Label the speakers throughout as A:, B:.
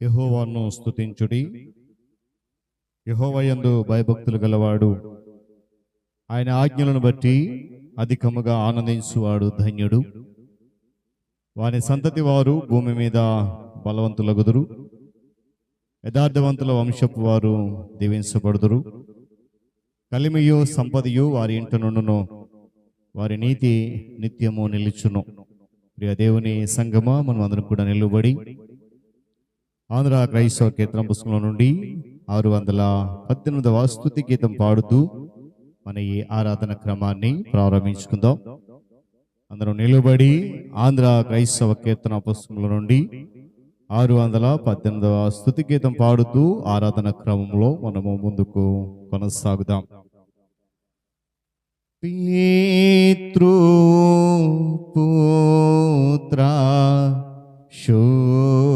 A: యెహోవాను స్తుతించుడి. యెహోవాయందు భయభక్తులు గలవాడు ఆయన ఆజ్ఞలను బట్టి అధికముగా ఆనందించువాడు ధన్యుడు. వాని సంతతి వారు భూమి మీద బలవంతులగుదురు. యథార్థవంతుల వంశపు వారు దీవించబడుదురు. కలిమియు సంపదయు వారి ఇంట నుండును, వారి నీతి నిత్యము నిలుచును. ప్రియ దేవుని సంగమా, మనం అందరం కూడా నిలువబడి ఆంధ్ర క్రైస్తవ కీర్తన పుస్తకంలో నుండి 618వ స్తుతి గీతం పాడుతూ మన ఈ ఆరాధన క్రమాన్ని ప్రారంభించుకుందాం. అందరం నిలువబడి ఆంధ్ర క్రైస్తవ కీర్తన పుస్తకంలో నుండి 618వ స్తుతి గీతం పాడుతూ ఆరాధన క్రమంలో మనము ముందుకు కొనసాగుదాం. పితృ పుత్ర శుద్ధాత్మాలై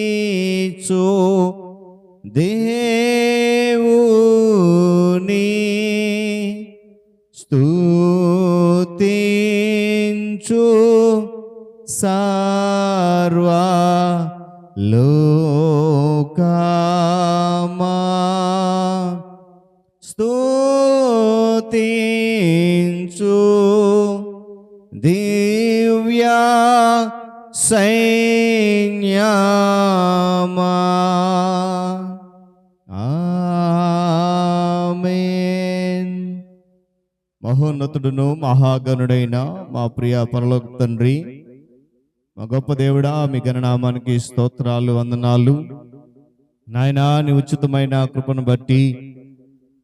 A: మేళానీచు దేవుని స్తుతించు సర్వ లోకమా స్తుతించు దివ్య సైన్యమా. ఆమేన్. మహోన్నతుడును మహాగణుడైన మా ప్రియ పరలోక తండ్రి, మా గొప్ప దేవుడా, మీ గణనామానికి స్తోత్రాలు, వందనాలు నాయనా. నీ ఉచితమైన కృపను బట్టి,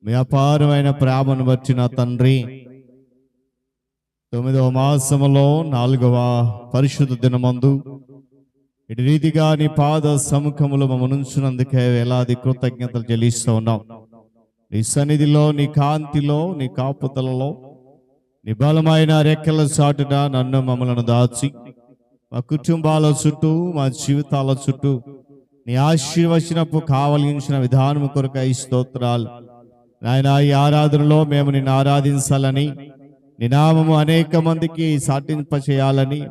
A: మీ అపారమైన ప్రేమను బట్టి నా తండ్రి, 9వ మాసములో 4వ పరిశుద్ధ దినమందు ఇటు రీతిగా నీ పాద సముఖములు మమ్మల్ని ఉంచినందుకే వేలాది కృతజ్ఞతలు చెల్లిస్తూ ఉన్నాం. నీ సన్నిధిలో, నీ కాంతిలో, నీ కాపుతలలో, నీ బలమైన రెక్కల చాటున నన్ను మమ్మలను దాచి మా కుటుంబాల చుట్టూ, మా జీవితాల చుట్టూ నీ ఆశీర్వచనపు కావలించిన విధానం కొరకై స్తోత్రాలు నాయన. ఈ ఆరాధనలో మేము నిన్ను ఆరాధించాలని, నీ నామము అనేక మందికి సాటింప చేయాలని,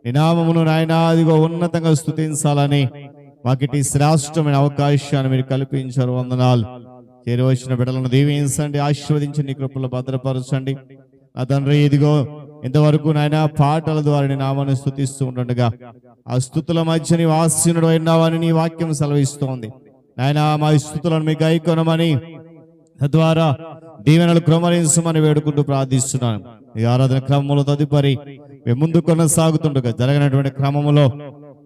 A: నీ నామమును నాయన అదిగో ఉన్నతంగా స్తుతించాలని మాకిటి శ్రేష్టమైన అవకాశాన్ని మీరు కల్పించారు. వందనాలు. చేరువచ్చిన బిడ్డలను దీవించండి, ఆశీర్వదించి నీ కృపలో భద్రపరచండి. నా తండ్రి, ఇదిగో ఇంతవరకు నాయన పాటల ద్వారా నీ నామాన్ని స్తుతిస్తూ ఉండగా ఆ స్తుతుల మధ్య నీ ఆసీనుడు అయినావని నీ వాక్యం సెలవిస్తోంది నాయన. మా స్తుతులను మీకు గైకొనమని, తద్వారా దీవెనలు క్రమరించమని వేడుకుంటూ ప్రార్థిస్తున్నాను. ఈ ఆరాధన క్రమంలో తదుపరి మేము ముందు కొనసాగుతుండగా జరిగినటువంటి క్రమములో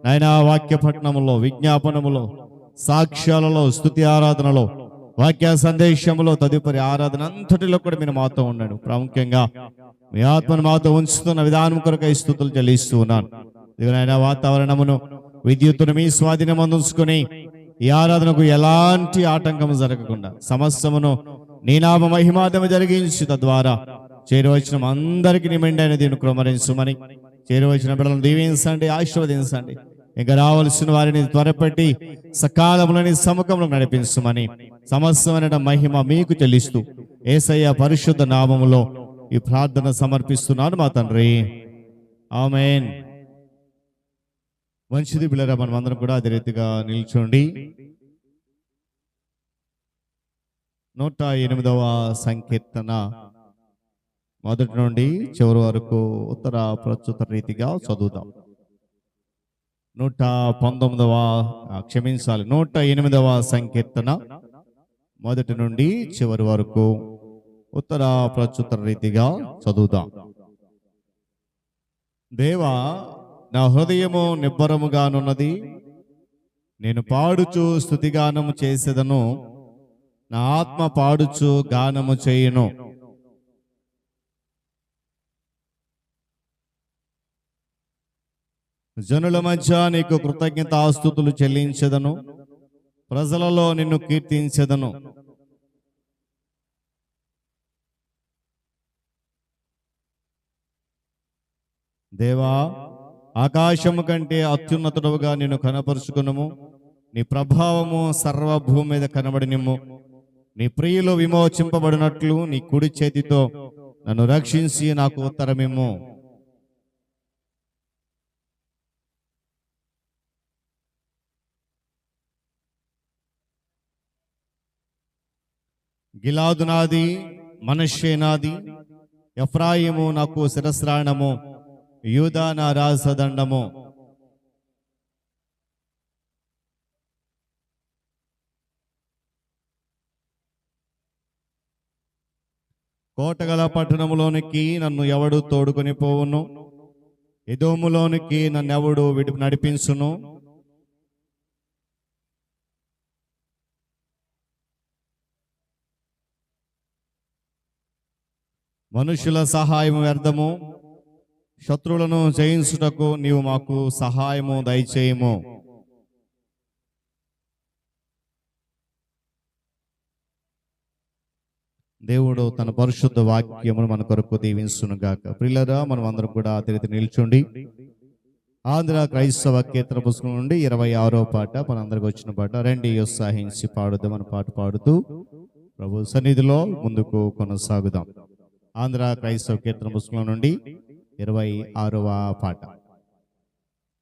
A: నాయన, వాక్య పఠనములో, విజ్ఞాపనములో, సాక్ష్యాలలో, స్తుతి ఆరాధనలో, వాక్య సందేశములో, తదుపరి ఆరాధన అంతటిలో కూడా మీరు మాతో ఉన్నాడు. ప్రాముఖ్యంగా మీ ఆత్మను మాతో ఉంచుతున్న విధానం కొరకై స్తుతులు చెల్లిస్తూ ఉన్నాను. ఇదిగోనైనా వాతావరణమును, విద్యుత్తును మీ స్వాధీనం ఉంచుకొని ఈ ఆరాధనకు ఎలాంటి ఆటంకం జరగకుండా సమస్తమును నీ నామ మహిమార్థము జరిగించి, తద్వారా చేరువచ్చిన అందరికీ నీ మెండైన దీన్ని కృమరించమని, చేరువచ్చిన బిడ్డలను దీవించండి, ఆశీర్వదించండి. ఇంకా రావలసిన వారిని త్వరపెట్టి సకాలంలో నీ సముఖంలో నడిపించమని సమస్తమైన మహిమ మీకు చెల్లిస్తూ యేసయ్య పరిశుద్ధ నామములో ఈ ప్రార్థన సమర్పిస్తున్నాను మా తండ్రి. ఆమేన్. మంచిది బిడ్డలారా, మనం అందరం కూడా అదే రీతిగా నిల్చోండి. 108వ సంకీర్తన మొదటి నుండి చివరి వరకు ఉత్తర ప్రస్తుత రీతిగా చదువుదాం. 108వ సంకీర్తన మొదటి నుండి చివరి వరకు ఉత్తర ప్రస్తుత రీతిగా చదువుదాం. దేవా, నా హృదయము నిబ్బరముగానున్నది, నేను పాడుచు స్తుతిగానము చేసేదను, నా ఆత్మ పాడుచు గానము చేయును. జనుల మధ్య నీకు కృతజ్ఞతాస్తుతులు చెల్లించెదను, ప్రజలలో నిన్ను కీర్తించెదను. దేవా, ఆకాశము కంటే అత్యున్నతుడుగా నిన్ను కనపరుచుకునుము, నీ ప్రభావము సర్వభూమి మీద కనబడినిమ్ము. నీ ప్రియులు విమోచింపబడినట్లు నీ కుడి చేతితో నన్ను రక్షించి నాకు ఉత్తరమేమో. గిలాదు నాది, మనష్షే నాది, ఎఫ్రాయిము నాకు శిరస్రాణము, యూదా నా రాజదండము. కోటగల పట్టణములోనికి నన్ను ఎవడు తోడుకొని పోవును? ఎదోములోనికి నన్నెవడు నడిపించును? మనుషుల సహాయము వ్యర్థము, శత్రువులను జయించుటకు నీవు మాకు సహాయము దయచేయము. దేవుడు తన పరిశుద్ధ వాక్యమును మన కొరకు దీవించునుగాక. ప్రియులారా, మనం అందరం కూడా తిరిగి నిల్చుండి ఆంధ్ర క్రైస్తవ కీర్తన పుస్తకం నుండి 26వ పాట మనందరికి వచ్చిన పాట, రండి ఉత్సాహించి పాడుదాం అని పాట పాడుతూ ప్రభు సన్నిధిలో ముందుకు కొనసాగుదాం. ఆంధ్ర క్రైస్తవ కీర్తన పుస్తకం నుండి 26వ పాట.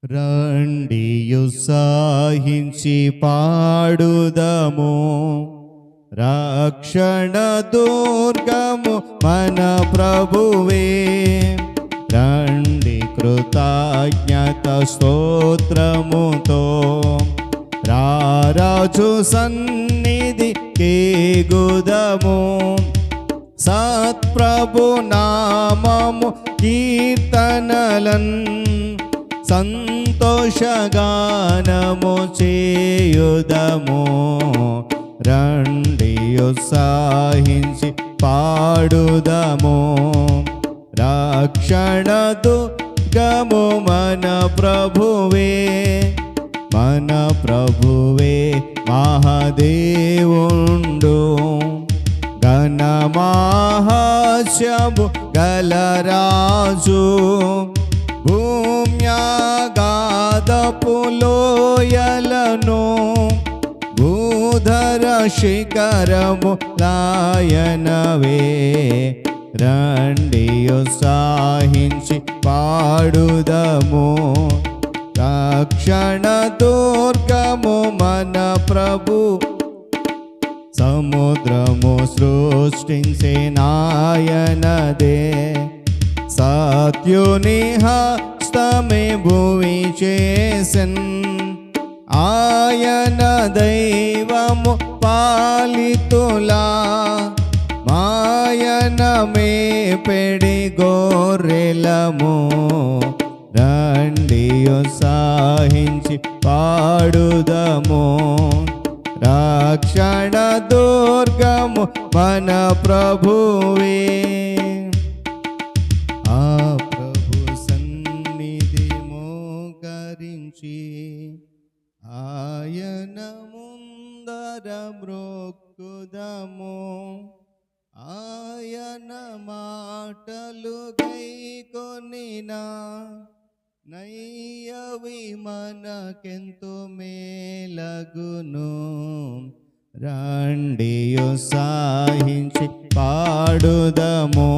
A: రండి ఉత్సాహించి పాడుదము, రక్షణ దుర్గము మన ప్రభువే. రండి కృతజ్ఞత స్తోత్రముతో రారాజు సన్నిధి కేగుదము. సత్ప్రభు నామము కీర్తనలన్ సంతోషగానము చేయుదము. రండి ఉత్సాహించి పాడుదము, రక్షణ దుర్గము మన ప్రభువే. మన ప్రభువే మహాదేవుండు, ఘనమహాస్యము గలరాజు. భూమ్యాగాధపు లోయలను భూధర శిఖరము లాయనవే. రండి ఉత్సాహించి పాడుదము, రక్షణ దుర్గము మన ప్రభు. సముద్రము సృష్టించే నాయనదే, సత్యుని హస్తమే భూమి చేసెన్. ఆయన దైవము పాలితులా, మాయనమే పెడి గొర్రెలము. రండి ఉత్సాహించి పాడుదము, రక్షణ దుర్గము మన ప్రభువే. ఆ ప్రభు సన్నిధి మోకరించి ఆయన ముందర మ్రొక్కుదము. ఆయన మాటలు గైకొనినా నయ్యవి మనకెంతో మేలగును. రండి ఉత్సాహించి పాడుదము,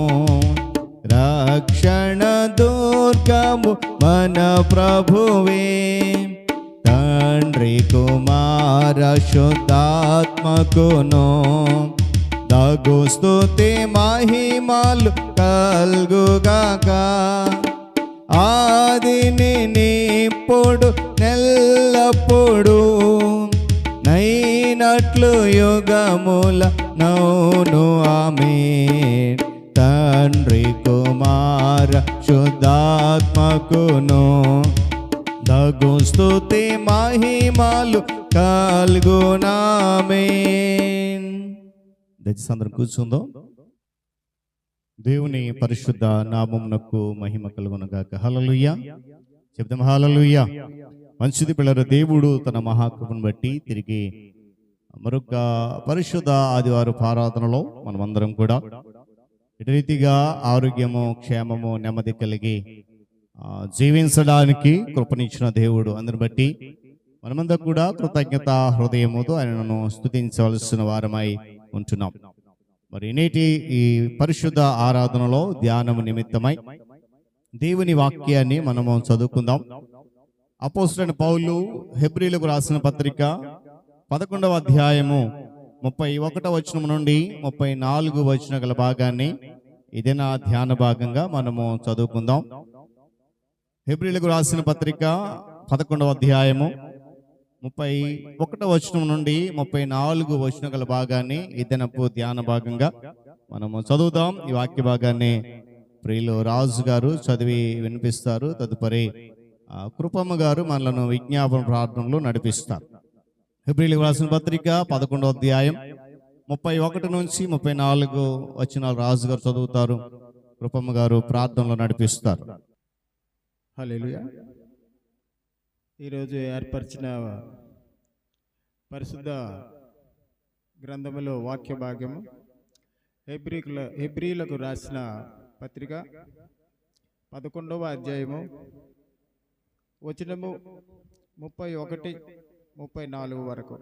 A: రక్షణ దుర్గము మన ప్రభువే. తండ్రి కుమార శుద్ధాత్మకును దగు స్తుతి మహిమలు కల్గుగాక. ఆదిని నిప్పుడు నెల్లప్పుడు నైనట్లు యుగముల నౌను ఆమేన్. తండ్రి కుమార శుద్ధాత్మకును దగు స్తుతి మహిమలు కల్గునామేన్. దయచేసి అందరం కూర్చుందాం. దేవుని పరిశుద్ధ నామమునకు మహిమ కలుగునుగాక. హల్లెలూయా చెప్దాం. హల్లెలూయా. మంచిది పిల్లలు, దేవుడు తన మహాకృపను బట్టి తిరిగి మరొక పరిశుద్ధ ఆదివారం ఆరాధనలో మనమందరం కూడా ఇటు రీతిగా ఆరోగ్యము, క్షేమము, నెమ్మది కలిగి జీవించడానికి కృపనిచ్చిన దేవుడు. అందుని బట్టి మనమందరం కూడా కృతజ్ఞత హృదయముతో ఆయనను స్తుతించవలసిన వారమై ఉంటున్నాం. మరి నేటి ఈ పరిశుద్ధ ఆరాధనలో ధ్యానము నిమిత్తమై దేవుని వాక్యాన్ని మనము చదువుకుందాం. అపోస్తలుడైన పౌలు హెబ్రీలకు రాసిన పత్రిక 11వ అధ్యాయము 31వ వచనం నుండి 34 వచన గల భాగాన్ని ఇదే నా ధ్యాన భాగంగా మనము చదువుకుందాం. హెబ్రీలకు రాసిన పత్రిక 11వ అధ్యాయము 31వ వచనం నుండి 34 వచన గల భాగాన్ని ఇదనపు ధ్యాన భాగంగా మనము చదువుదాం. ఈ వాక్య భాగాన్ని ప్రియులు రాజు గారు చదివి వినిపిస్తారు. తదుపరి కృపమ్మ గారు మనలను విజ్ఞాపన ప్రార్థనలో నడిపిస్తారు. హెబ్రీలకు రాసిన పత్రిక 11వ అధ్యాయం 31 నుంచి 34 వచనాలు రాజు గారు చదువుతారు. కృపమ్మ గారు ప్రార్థనలో నడిపిస్తారు.
B: హల్లెలూయా. ఈరోజు ఏర్పరిచిన పరిశుద్ధ గ్రంథములో వాక్య భాగ్యము హెబ్రీలకు రాసిన పత్రిక 11వ అధ్యాయము వచనము 31, 34 వరకు.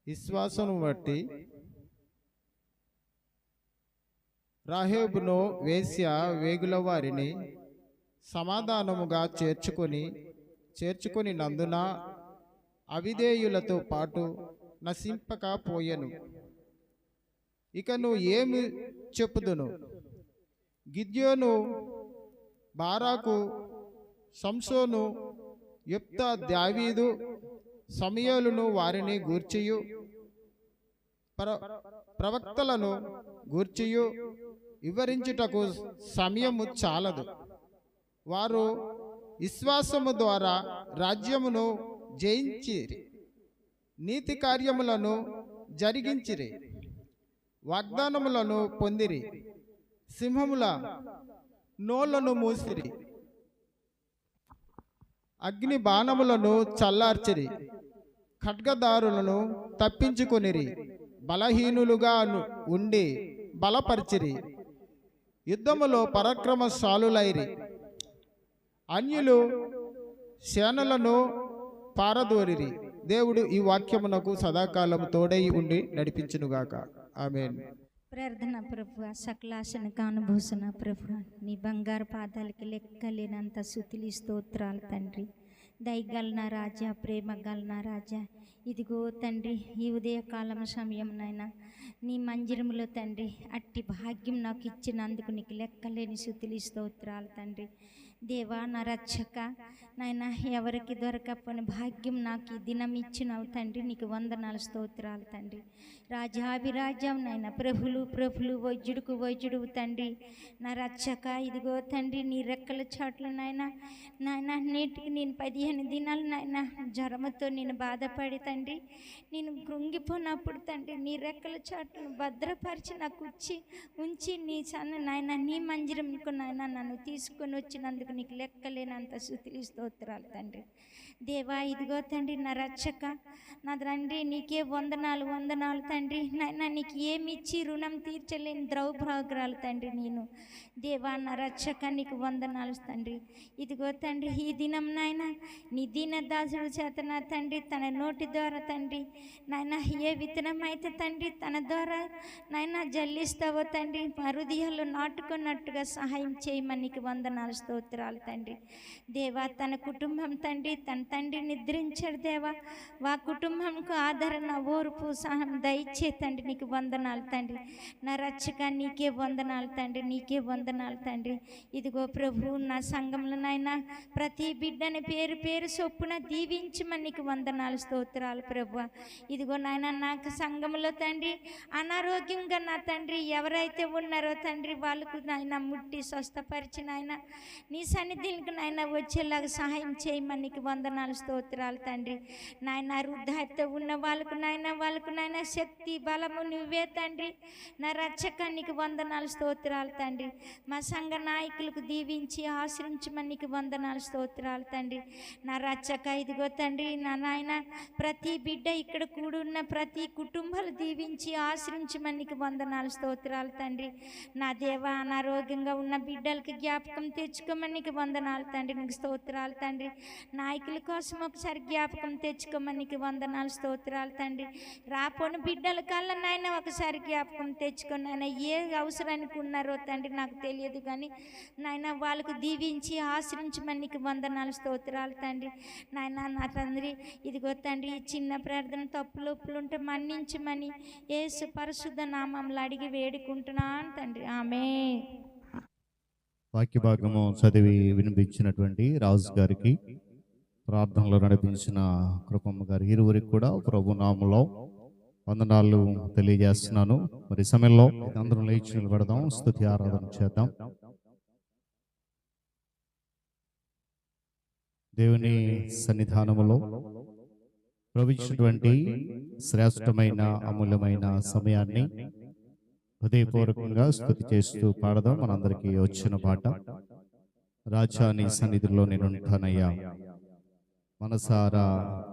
B: విశ్వాసము బట్టి రాహేబును వేశ్య వేగుల వారిని సమాధానముగా చేర్చుకొని నందున అవిధేయులతో పాటు నశింపకపోయెను. ఇకను ఏమి చెప్పుదును? గిద్యోను, బారాకు, సంసోను, యెఫ్తా, దావీదు, సమూయేలును వారిని గూర్చియు ప్రవక్తలను గూర్చియు వివరించుటకు సమయము చాలదు. వారు విశ్వాసము ద్వారా రాజ్యమును జయించిరి, నీతి కార్యములను జరిగించిరి, వాగ్దానములను పొందిరి, సింహముల నోళ్లను మూసిరి, అగ్ని బాణములను చల్లార్చిరి, ఖడ్గదారులను తప్పించుకొనిరి, బలహీనులుగా ఉండి బలపరిచిరి, యుద్ధములో పరాక్రమశాలులైరి, అన్యులు సేనలను పారదోరిరి. దేవుడు ఈ వాక్యమునకు సదాకాలం తోడై ఉండి నడిపించునుగాక. ఆమేన్.
C: ప్రార్థన ప్రభువా, సకలాసన కానుభూషణ ప్రభువా, నీ బంగారు పాదాలకి లెక్కలేనంత స్తుతులు స్తోత్రాలు తండ్రి. దయగలన రాజా, ప్రేమ గలన రాజా, ఇదిగో తండ్రి ఈ ఉదయకాలం సమయంనైనా నీ మందిరములో తండ్రి అట్టి భాగ్యం నాకు ఇచ్చినందుకు నీకు లెక్కలేని స్తుతులు స్తోత్రాలు తండ్రి. దేవా, నా రక్షక నాయన, ఎవరికి దొరకపోని భాగ్యం నాకు ఈ దినం ఇచ్చినావు తండ్రి. నీకు వందనాలు స్తోత్రాలు తండ్రి. రాజాభిరాజ్యం నాయన, ప్రభులు వైద్యుడు తండ్రి. నా రక్షక ఇదిగో తండ్రి నీ రెక్కల చాట్లు నాయన నేటికి నేను 15 దినాలు నాయన జ్వరముతో నేను బాధపడి తండ్రి నేను కృంగిపోయినప్పుడు తండ్రి నీ రెక్కల చాట్లను భద్రపరిచి నాకు ఉంచి నీ సన్న నాయన నీ మందిరంకు నాయన నన్ను తీసుకొని వచ్చినందుకు నీకు లెక్కలేనంత స్తుతులు స్తోత్రాలు తండ్రి. దేవా, ఇదిగో తండ్రి నా రక్షక నా తండ్రి నీకే వందనాలు తండ్రి. నాయన నీకు ఏమి ఇచ్చి రుణం తీర్చలేని ద్రౌభాగ్రాలు తండ్రి నేను. దేవా, నా రక్షక నీకు వందనాలు తండ్రి. ఇదిగో తండ్రి ఈ దినం నాయన నీ దీనదాసుడు చేత నా తండ్రి తన నోటి ద్వారా తండ్రి నాయన ఏ విత్తనం అయితే తండ్రి తన ద్వారా నాయన జల్లిస్తావో తండ్రి మా హృదయాల్లో నాటుకున్నట్టుగా సహాయం చేయమని నీకు వందనాలు స్తోత్రాలు తండ్రి. దేవా, తన కుటుంబం తండ్రి తన తండ్రి నిద్రించాడు దేవా, వా కుటుంబంకు ఆదరణ ఓర్పు సహనం దయచే తండ్రి నీకు వందనాలు తండ్రి. నా రక్షక నీకే వందనాలు తండ్రి, నీకే వందనాలు తండ్రి. ఇదిగో ప్రభు నా సంఘంలో నాయన ప్రతి బిడ్డని పేరు చొప్పున దీవించమని నీకు వందనాలు స్తోత్రాలు ప్రభు. ఇదిగో నాయన నాకు సంఘంలో తండ్రి అనారోగ్యంగా నా తండ్రి ఎవరైతే ఉన్నారో తండ్రి వాళ్ళకు నాయన ముట్టి స్వస్థపరిచిన ఆయన నీ సన్నిధికి నాయన వచ్చేలాగా సహాయం చేయమని నీకు వందనాలు స్తోత్రాలు తండ్రి. నాయన వృద్ధాప్యత ఉన్న వాళ్ళకు నాయన శక్తి బలము నువ్వే తండ్రి. నా రక్షక నీకు వందనాలు స్తోత్రాలు తండ్రి. మా సంఘ నాయకులకు దీవించి ఆశ్రయించమని నీకు వందనాలు స్తోత్రాలు తండ్రి. నా రక్షక ఇదిగో తండ్రి నా నాయన ప్రతి బిడ్డ ఇక్కడ కూడున్న ప్రతి కుటుంబాలు దీవించి ఆశ్రయించమని నీకు వందనాలు స్తోత్రాలు తండ్రి. నా దేవ, అనారోగ్యంగా ఉన్న బిడ్డలకి జ్ఞాపకం తెచ్చుకోమని నీకు వందనాలు తండ్రి, నీకు స్తోత్రాలు తండ్రి. నాయకుల కోసం ఒకసారి జ్ఞాపకం తెచ్చుకోమని నీకు వందనాలు, స్తోత్రాలు తండ్రి. రాపోని బిడ్డల కల్లా నాయన ఒకసారి జ్ఞాపకం తెచ్చుకొని నాయన ఏ అవసరానికి ఉన్నారో తండ్రి నాకు తెలియదు, కానీ నాయన వాళ్ళకు దీవించి ఆశ్రయించమని నీకు వందనాలు, స్తోత్రాలు తండ్రి. నాయన నా తండ్రి ఇదిగో తండ్రి, ఈ చిన్న ప్రార్థన తప్పులు ఒప్పులు ఉంటే మన్నించమని యేసు పరిశుద్ధ నామంలో అడిగి వేడుకుంటున్నాను తండ్రి. ఆమేన్.
A: వాక్య భాగము చదివి వినిపించినటువంటి రాజు గారికి, ప్రార్థనలో నడిపించిన కృపమ్మ గారి ఇరువురికి కూడా ప్రభు నామములో వందనాలు తెలియజేస్తున్నాను. మరి సమయంలో అందరం లేచి నిలబడదాం, స్తుతి ఆరాధన చేద్దాం. దేవుని సన్నిధానములో ప్రవహించినటువంటి శ్రేష్టమైన అమూల్యమైన సమయాన్ని హృదయపూర్వకంగా స్తుతి చేస్తూ పాడదాం. మనందరికీ వచ్చిన పాట, రాజా నీ సన్నిధిలో నేనుంటానయ్యా, మనసారా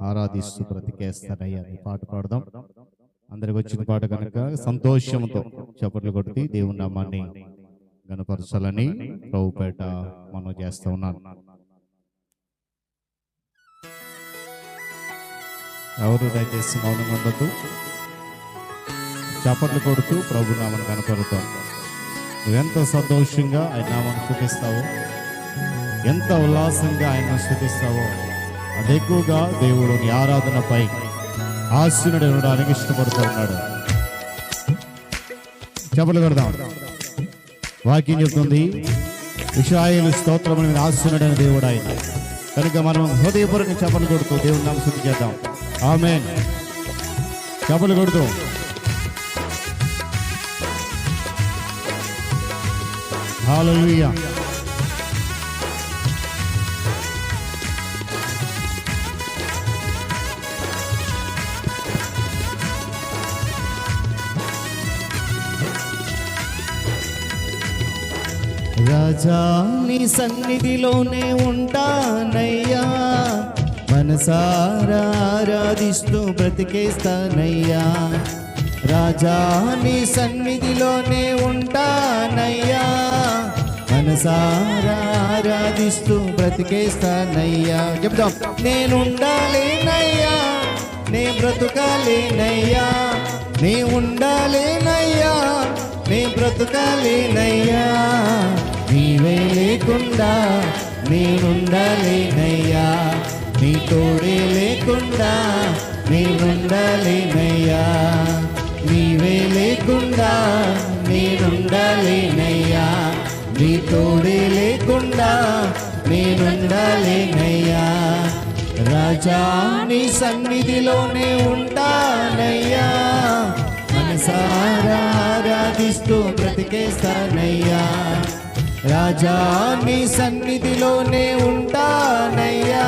A: ఆరాధిస్తూ బ్రతికేస్తానయ్యా అని పాట పాడదాం. అందరికి వచ్చిన పాట కనుక సంతోషంతో చప్పట్లు కొట్టి దేవుని నామాన్ని గణపరచాలని ప్రభుపేట మనం చేస్తూ ఉన్నాను. ఎవరు దయచేసి మౌనంగా ఉండద్దు, చప్పట్లు కొడుతూ ప్రభు నామాన్ని కనపడతాం. నువ్వెంత సంతోషంగా ఆయన నామాన్ని స్తుతిస్తావో, ఎంత ఉల్లాసంగా ఆయన స్తుతిస్తావో అది ఎక్కువగా దేవుడు నీ ఆరాధనపై ఆశీనుడు ఇవ్వడానికి ఇష్టపడుతూ ఉన్నాడు. చప్పట్లు కొడదాం. వాక్యం చెప్తుంది, ఇశ్రాయేలు స్తోత్రముల మీద ఆశీనుడైన దేవుడు ఆయన. కనుక మనం హృదయపూర్వకంగా చప్పట్లు కొడుతూ దేవుని నామమున స్తుతి చేద్దాం. ఆమేన్. చప్పట్లు కొడుతూ హల్లెలూయా. రాజా నీ సన్నిధిలోనే ఉంటానయ్యా, మనసారా ఆరాధిస్తూ బ్రతికేస్తానయ్యా. రాజా నీ సన్నిధిలోనే ఉంటానయ్యా, మనసారా ఆరాధిస్తూ బ్రతికేస్తానయ్యా. చెప్తాం. నేనుండాలేనయ్యా, నే బ్రతుకాలేనయ్యా, నే ఉండాలేనయ్యా, నే బ్రతుకాలేనయ్యా. నీవే లేకుండా నేనుండాలేనయ్యా, నీ తోడే లేకుండా నేనుండాలేనయ్యా. నీవే లేకుండా నేనుండాలేనయ్యా, నీ తోడే లేకుండా నేనుండాలేనయ్యా. రాజా నీ సన్నిధిలోనే ఉంటానయ్యా, మనసారా ఆరాధిస్తూ బ్రతికేస్తానయ్యా. రాజా నీ సన్నిధిలోనే ఉంటానయ్యా,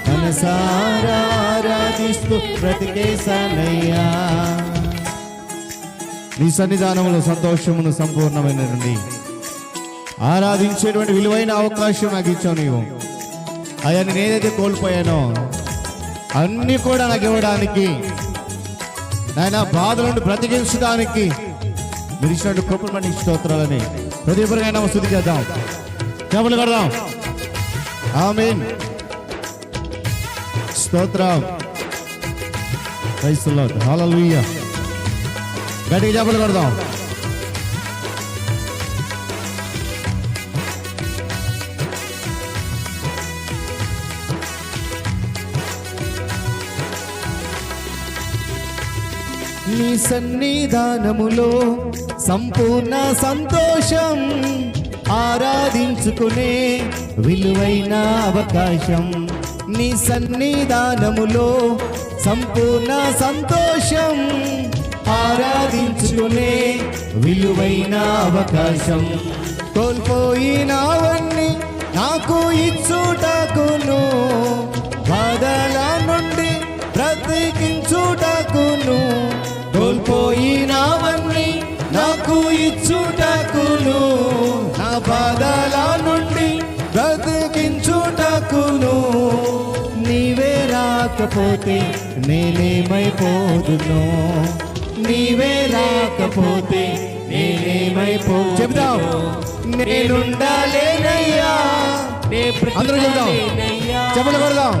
A: మనసారా ఆరాధిస్తూ బ్రతికేస్తానయ్యా. నీ సన్నిధానంలో సంతోషమును సంపూర్ణమైనటువంటి ఆరాధించేటువంటి విలువైన అవకాశం నాకు ఇచ్చావు నీవు. అయ్యా నేను ఏదైతే కోల్పోయానో అన్నీ కూడా నాకు ఇవ్వడానికి, నాయన బాధల నుండి బ్రతికించడానికి మీరు ఇచ్చినట్టు కృపని స్తోత్రాలని హృదయపూర్వకంగా స్తుతి చేద్దాం. చప్పట్లు కొడదాం. ఆమేన్. స్తోత్రం. Praise the lord. హల్లెలూయా. గట్టిగా చప్పట్లు కొడదాం. నీ సన్నిధానములో సంపూర్ణ సంతోషం, ఆరాధించుకునే విలువైన అవకాశం. నీ సన్నిధానములో సంపూర్ణ సంతోషం, ఆరాధించుకునే విలువైన అవకాశం. కోల్పోయినవన్నీ నాకు ఇచ్చుటకును, బాధల నుండి బ్రతికించుటకును. కోల్పోయినవన్నీ నాకు ఇచ్చుటకును, నా బాధల నుండి బ్రతికించుటకును. నీవే రాకపోతే నేనేమైపోదును, నీవే రాకపోతే నేనేమైపోదును. చెబుదాం. నేనుండాలేనయ్యా. అందరూ చెబుదాం. చెప్పలు కొడదాం.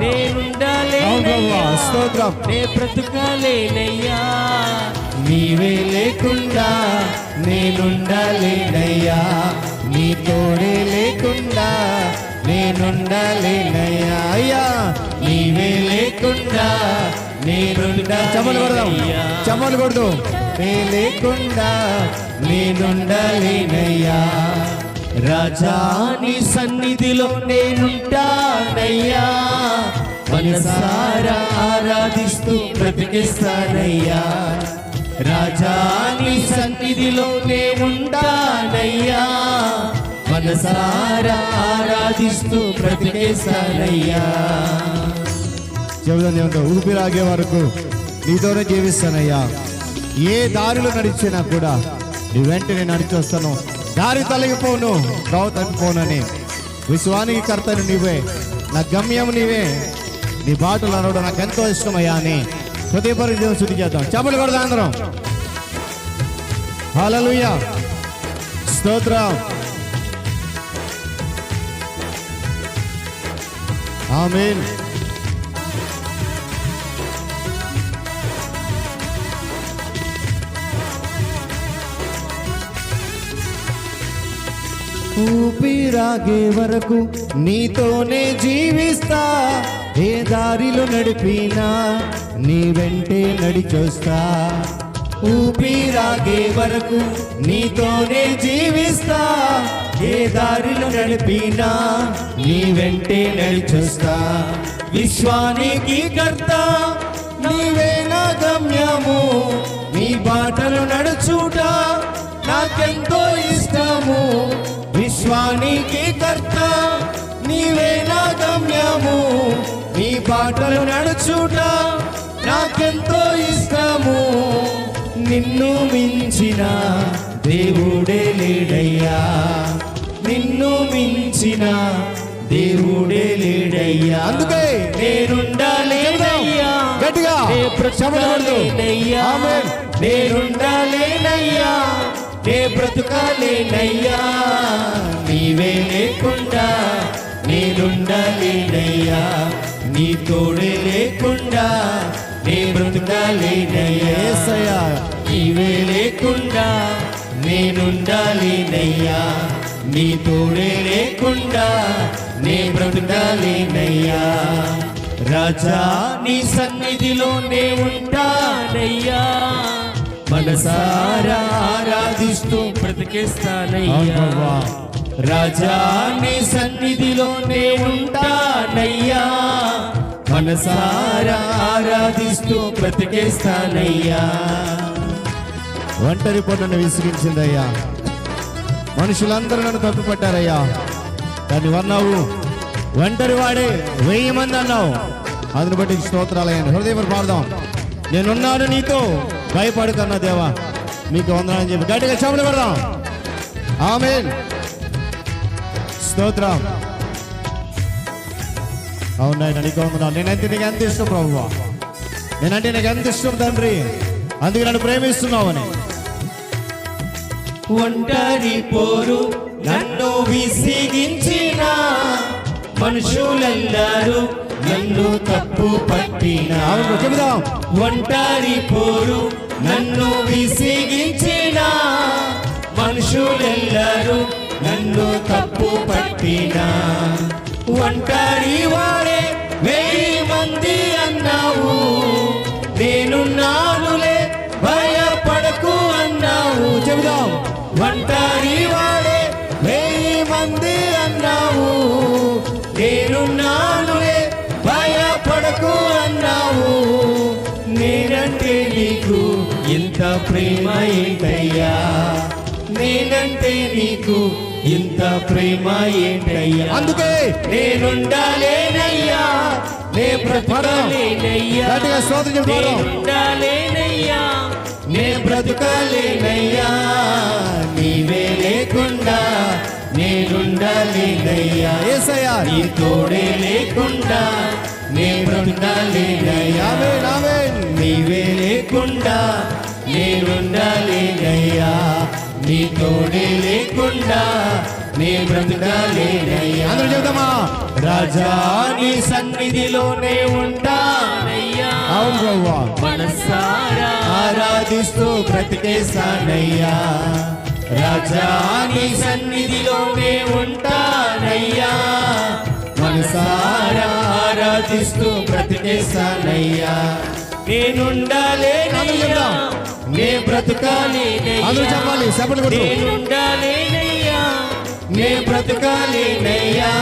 A: అవును ప్రభువా, స్తోత్రం.
D: నే బ్రతుకాలేనయ్యా.
A: నీవే లేకుండా నేనుండాలేనయ్యా. నీ తోడే లేకుండా నేనుండాలేనయ్యా. అయ్యా నీవే లేకుండా చమలు కొడదాం. చమలు కొడదు. నీ లేకుండా నేనుండాలేనయ్యా. రాజా
D: నీ సన్నిధిలో నేనుంటానయ్యా.
A: మనసారా ఆరాధిస్తూ బ్రతికిస్తానయ్యా. రాజా నీ సన్నిధిలో నేనుంటానయ్యా. మనసారా ఆరాధిస్తూ బ్రతికిస్తానయ్యా. చెబుదాం ఏమంటా, ఊపిరాగే వరకు నీతోనే జీవిస్తానయ్యా. ఏ దారిలో నడిచినా కూడా నీ వెంట నేను నడిచి వస్తాను. దారి తొలగిపోను, త్రోవ తప్పిపోనని. విశ్వానికి కర్తను నీవే, నా గమ్యం నీవే. నీ బాటలు అనడం నాకు ఎంతో ఇష్టమయ్యా అని హృదయపూర్వక దేవుని స్తుతి చేద్దాం. చప్పలు కొడదాం అందరం. హల్లెలూయా, స్తోత్రం. ఆమేన్. ఊపిరాగే వరకు నీతోనే జీవిస్తా. ఏ దారిలో నడిపినా నీ వెంటే నడిచొస్తా. ఊపిరాగే వరకు నీతోనే జీవిస్తా. ఏ దారిలో నడిపినా నీ వెంటే నడిచొస్తా. విశ్వానికి కర్త నీవే నా గమ్యము. నీ బాటలు నడుచుట నాకెంతో ఇష్టము. విశ్వానికి కర్త నీవే నా గమ్యము. నీ బాటలు నడుచుట నాకెంతో ఇష్టము. నిన్ను మించిన దేవుడే లేడయ్యా. నిన్ను మించిన దేవుడే లేడయ్యా. అందుకే
D: నేనుండాలేనయ్యా.
A: గట్టిగా
D: బ్రతుకాలేనయ్యా.
A: నేనుండాలేనయ్యా. నే బ్రతుకాలేనయ్యా. నీవే లేకుండా నేనుండాలేనయ్యా. నీ తోడే లేకుండా నే బ్రతుకాలేనయ్యా. యేసయ్యా నీవే లేకుండా నేనుండాలేనయ్యా. నీ తోడే లేకుండా నే బ్రతుకాలేనయ్యా. రాజా నీ సన్నిధిలో నే ఉంటానయ్యా. మనసారా ఆరాధిస్తూ
D: బ్రతికిస్తానయ్యా.
A: రాజా నీ సన్నిధిలో నే ఉంటానయ్యా. మనసారా ఆరాధిస్తూ బ్రతికిస్తానయ్యా. ఒంటరి పొన్నను విసిగించిందయ్యా. మనుషులందరూ నన్ను తప్పుపట్టారయ్యా. దాన్ని వన్నావు ఒంటరి వాడే 1000 మంది అన్నావు. అందుని బట్టి స్తోత్రాలయ్యాను. హృదయం పాడదాం. నేనున్నాను నీతో, భయపడుతున్నా దేవా, మీకు వందనాలని చెప్పి గట్టిగా చప్పట్లు కొడదాం. ఆమేన్, స్తోత్రం. అవునాయన నీకు వందనాలు. నేనంటే నీకు ఎంత ఇష్టం ప్రభువా. నేనంటే నీకు ఎంత ఇష్టం తండ్రి. అందుకే నన్ను ప్రేమిస్తున్నావని.
D: ఒంటరి పోరు నన్ను విసిగించిన మనుషులెల్లరూ నన్ను తప్పు పట్టిన.
A: చెబుదాం.
D: ఒంటరి పోరు నన్ను విసిగించిన మనుషులెల్లరూ నన్ను తప్పు పట్టిన. ఒంటరి వాడే 1000 మంది అన్నావు. నేనున్నానులే భయపడకు అన్నావు.
A: చెబుదాం.
D: ఒంటరి వాడే 1000 మంది అన్నావు. నేనున్నానులే భయపడకు అన్నావు. నేనంటే నీకు ఇంత ప్రేమ ఏంటయ్యా. నేనంటే నీకు ఇంత ప్రేమ ఏంటయ్యా.
A: అందుకే
D: నేనుండాలేనయ్యా. నే బ్రతకాలేనయ్యా. నేనుండాలేనయ్యా. నే బ్రతకాలేనయ్యా.
A: నీవే లేకుండా నేనుండాలేనయ్యా. యేసయ్యా
D: నీ తోడే లేకుండా నే బ్రతకాలేనయ్యా.
A: ఆమేన్, ఆమేన్.
D: నీవే లేకుండా నేనుండాలేనయ్యా. నీ తోడే లేకుండా బ్రతకాలేనయ్యా.
A: అందరూ చెబుతామా?
D: రాజా నీ సన్నిధిలోనే ఉంటానయ్యా.
A: అవును ప్రభువా.
D: మనసారా ఆరాధిస్తూ బ్రతికేశానయ్యా. రాజా నీ సన్నిధిలోనే ఉంటానయ్యా. మనసారా ఆరాధిస్తూ బ్రతికేశానయ్యా. నేనుండాలేనయ్యా, నే బ్రతకాలేనయ్యా.
A: అందరూ చెప్పాలి, చెప్పండి కొట్టు.
D: నేనుండాలేనయ్యా, నే బ్రతకాలేనయ్యా.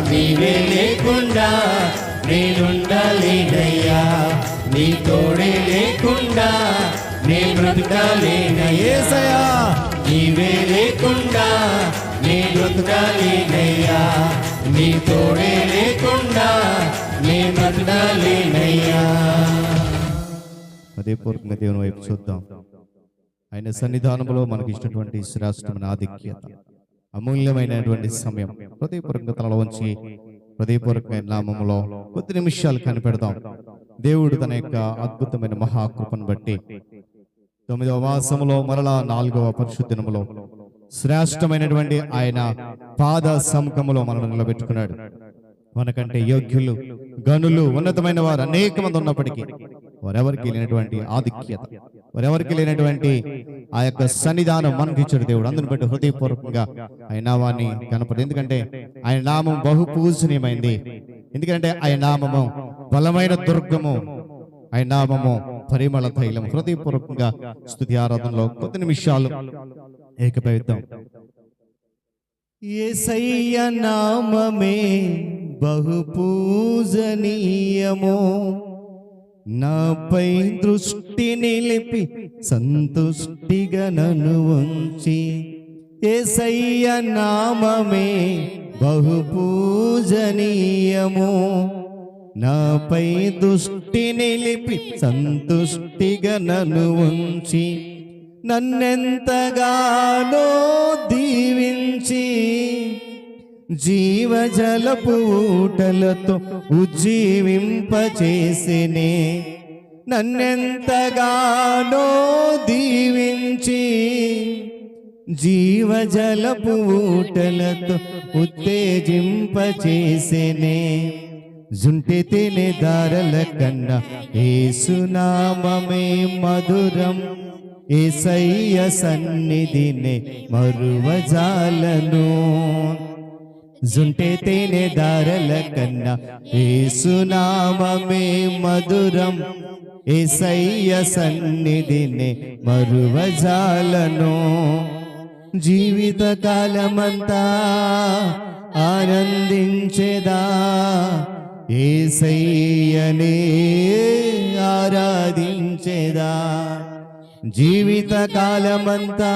D: నీవే లేకుండా నేనుండాలేనయ్యా. నీ తోడే లేకుండా నే బ్రతకాలేనయ్యా.
A: యేసయ్యా.
D: నీవే లేకుండా నే బ్రతకాలేనయ్యా. నీ తోడే లేకుండా నే బ్రతకాలేనయ్యా.
A: హృదయపూర్వకంగా దేవుని వైపు చూద్దాం. ఆయన సన్నిధానంలో మనకి ఇచ్చినటువంటి శ్రేష్టమైన ఆధిక్యత, అమూల్యమైనటువంటి సమయం. హృదయపూర్వకంగా తలలో ఉంచి హృదయపూర్వకమైన నామములో కొద్ది నిమిషాలు కనిపెడదాం. దేవుడు తన యొక్క అద్భుతమైన మహాకృపను బట్టి 9వ మాసములో మరలా 4వ పరిశుద్ధ దినములో శ్రేష్టమైనటువంటి ఆయన పాద సముఖములో మనల్ని నిలబెట్టుకున్నాడు. మనకంటే యోగ్యులు, గనులు, ఉన్నతమైన వారు అనేక మంది ఉన్నప్పటికీ వారెవరికి లేనటువంటి ఆధిక్యత, వారెవరికి లేనటువంటి ఆ యొక్క సన్నిధానం మనకి ఇచ్చాడు దేవుడు. అందుని బట్టి హృదయపూర్వకంగా ఆయన నామాన్ని కనపడు. ఎందుకంటే ఆయన నామం బహు పూజనీయమైంది. ఎందుకంటే ఆయన నామము బలమైన దుర్గము, ఆయన నామము పరిమళ తైలం. హృదయపూర్వకంగా స్తుతి ఆరాధనలో కొద్ది నిమిషాలు ఏకీభవిద్దాం.
D: యేసయ్య నామమే బహు పూజనీయము. నాపై దృష్టి నిలిపి సంతుష్టిగా నన్ను ఉంచి. యేసయ్య నామమే బహు పూజనీయము. నాపై దృష్టి నిలిపి సంతుష్టిగా నన్ను ఉంచి. నన్నెంతగానో దీవించి జీవజలపు ఊటలతో ఉజ్జీవింపచేసినే. నన్నెంతగానో దీవించి జీవజలపు ఊటలతో ఉత్తేజింపచేసినే. జుంటి తినే దారల కన్నా యేసునామమే మధురం. యేసయ్య సన్నిధినే మరువజాలను. జుంటే తేనె దారల కన్నా యేసునామమే మధురం. యేసయ్య సన్నిధినే మరువజాలను. జీవిత కాలమంతా ఆనందించేదా, యేసయ్యనే ఆరాధించేదా. జీవిత కాలమంతా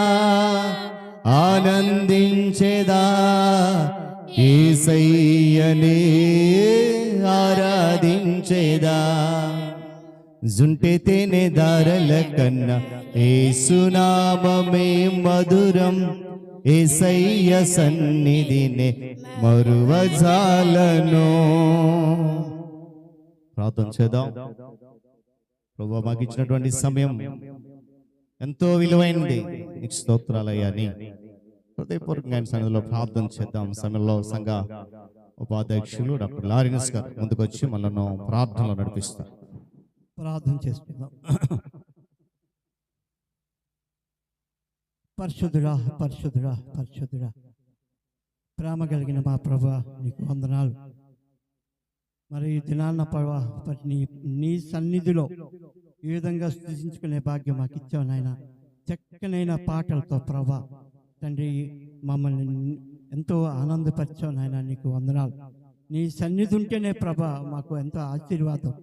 D: ఆనందించేదా, యేసయ్యనే ఆరాధించేదా. జుంటే తేనె దారల కన్నా యేసునామమే మధురం. యేసయ్య సన్నిధినే మరువజాలను.
A: ప్రార్థన చేద్దాం. ప్రభువా, మాకు ఇచ్చినటువంటి సమయం ఎంతో విలువైనది, నీకు స్తోత్రాలయ్యా అని హృదయపూర్వకంగా ఆయన సన్నిధిలో ప్రార్థన చేద్దాం. సమయంలో సంఘ ఉపాధ్యక్షులు డాక్టర్ లారెన్స్ గారు ముందుకు వచ్చి మనల్ని ప్రార్థనలో నడిపిస్తారు.
E: ప్రార్థన చేసుకుందాం. పరిశుద్ధుడా, పరిశుద్ధుడా, పరిశుద్ధుడా, ప్రేమ కలిగిన మా ప్రభువా, నీకు వందనాలు. మరి ఈ దినాన్న ప్రభువా, నీ సన్నిధిలో ఈ విధంగా స్తుతించుకునే భాగ్యం మాకు ఇచ్చావు నాయన. చక్కనైన పాటలతో ప్రభువా తండ్రి మమ్మల్ని ఎంతో ఆనందపరిచావు నాయన. నీకు వందనాలు. నీ సన్నిధి ఉంటేనే ప్రభా మాకు ఎంతో ఆశీర్వాదం.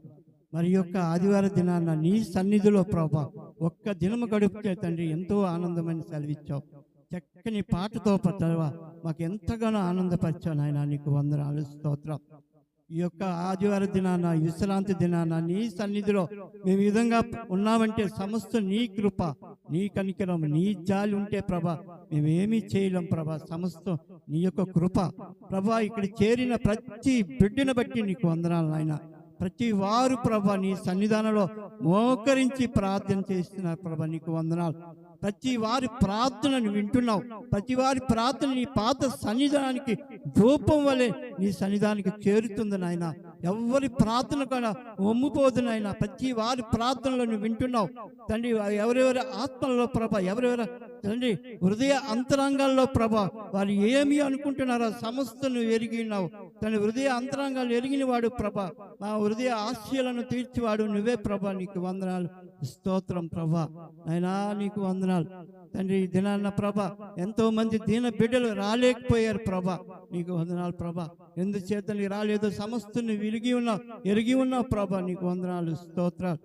E: మరి యొక్క ఆదివార దినాన్న నీ సన్నిధిలో ప్రభా ఒక్క దినము గడిపితే తండ్రి ఎంతో ఆనందమైన సెలవిచ్చావు. చక్కని పాటతో ప్రభా మాకు ఎంతగానో ఆనందపరిచావు నాయన. నీకు వందనాలు, స్తోత్రం. ఈ యొక్క ఆదివార దినాన, విశ్రాంతి దినాన నీ సన్నిధిలో మేము ఈ విధంగా ఉన్నామంటే సమస్త నీ కృప, నీ కనికరం, నీ జాలి ఉంటే ప్రభా మేమేమీ చేయలేం ప్రభా. సమస్తం నీ యొక్క కృప ప్రభా. ఇక్కడ చేరిన ప్రతి బిడ్డను బట్టి నీకు వందనాలు నాయన. ప్రతి వారు ప్రభా నీ సన్నిధానంలో మోకరించి ప్రార్థన చేస్తున్నారు ప్రభా. నీకు వందనాలు. ప్రతి వారి ప్రార్థనను వింటున్నావు. ప్రతి వారి ప్రార్థన నీ పాత సన్నిధానానికి ధూపం వలె నీ సన్నిధానానికి చేరుతుంది నాయన. ఎవరి ప్రార్థన కూడా ఒమ్ముపోదు నాయన. ప్రతి వారి ప్రార్థనలను వింటున్నావు తండ్రి. ఎవరెవరి ఆత్మలలో ప్రభ, ఎవరెవరి తండ్రి హృదయ అంతరంగాల్లో ప్రభ వారు ఏమి అనుకుంటున్నారో సమస్తను ఎరిగి ఉన్నావు తండ్రి. హృదయ అంతరంగాలు ఎరిగిన వాడు ప్రభ, మా హృదయ ఆశయాలను తీర్చివాడు నువ్వే ప్రభ. నీకు వందనాలు, స్తోత్రం ప్రభ. నాయనా నీకు వందనాలు తండ్రి. ఈ దినాన్న ప్రభ ఎంతో మంది దీన బిడ్డలు రాలేకపోయారు ప్రభ. నీకు వందనాలు ప్రభ. ఎందుచేత నీ రాలేదో సమస్తను ఎరిగి ఉన్నావు ప్రభ. నీకు వందనాలు, స్తోత్రాలు.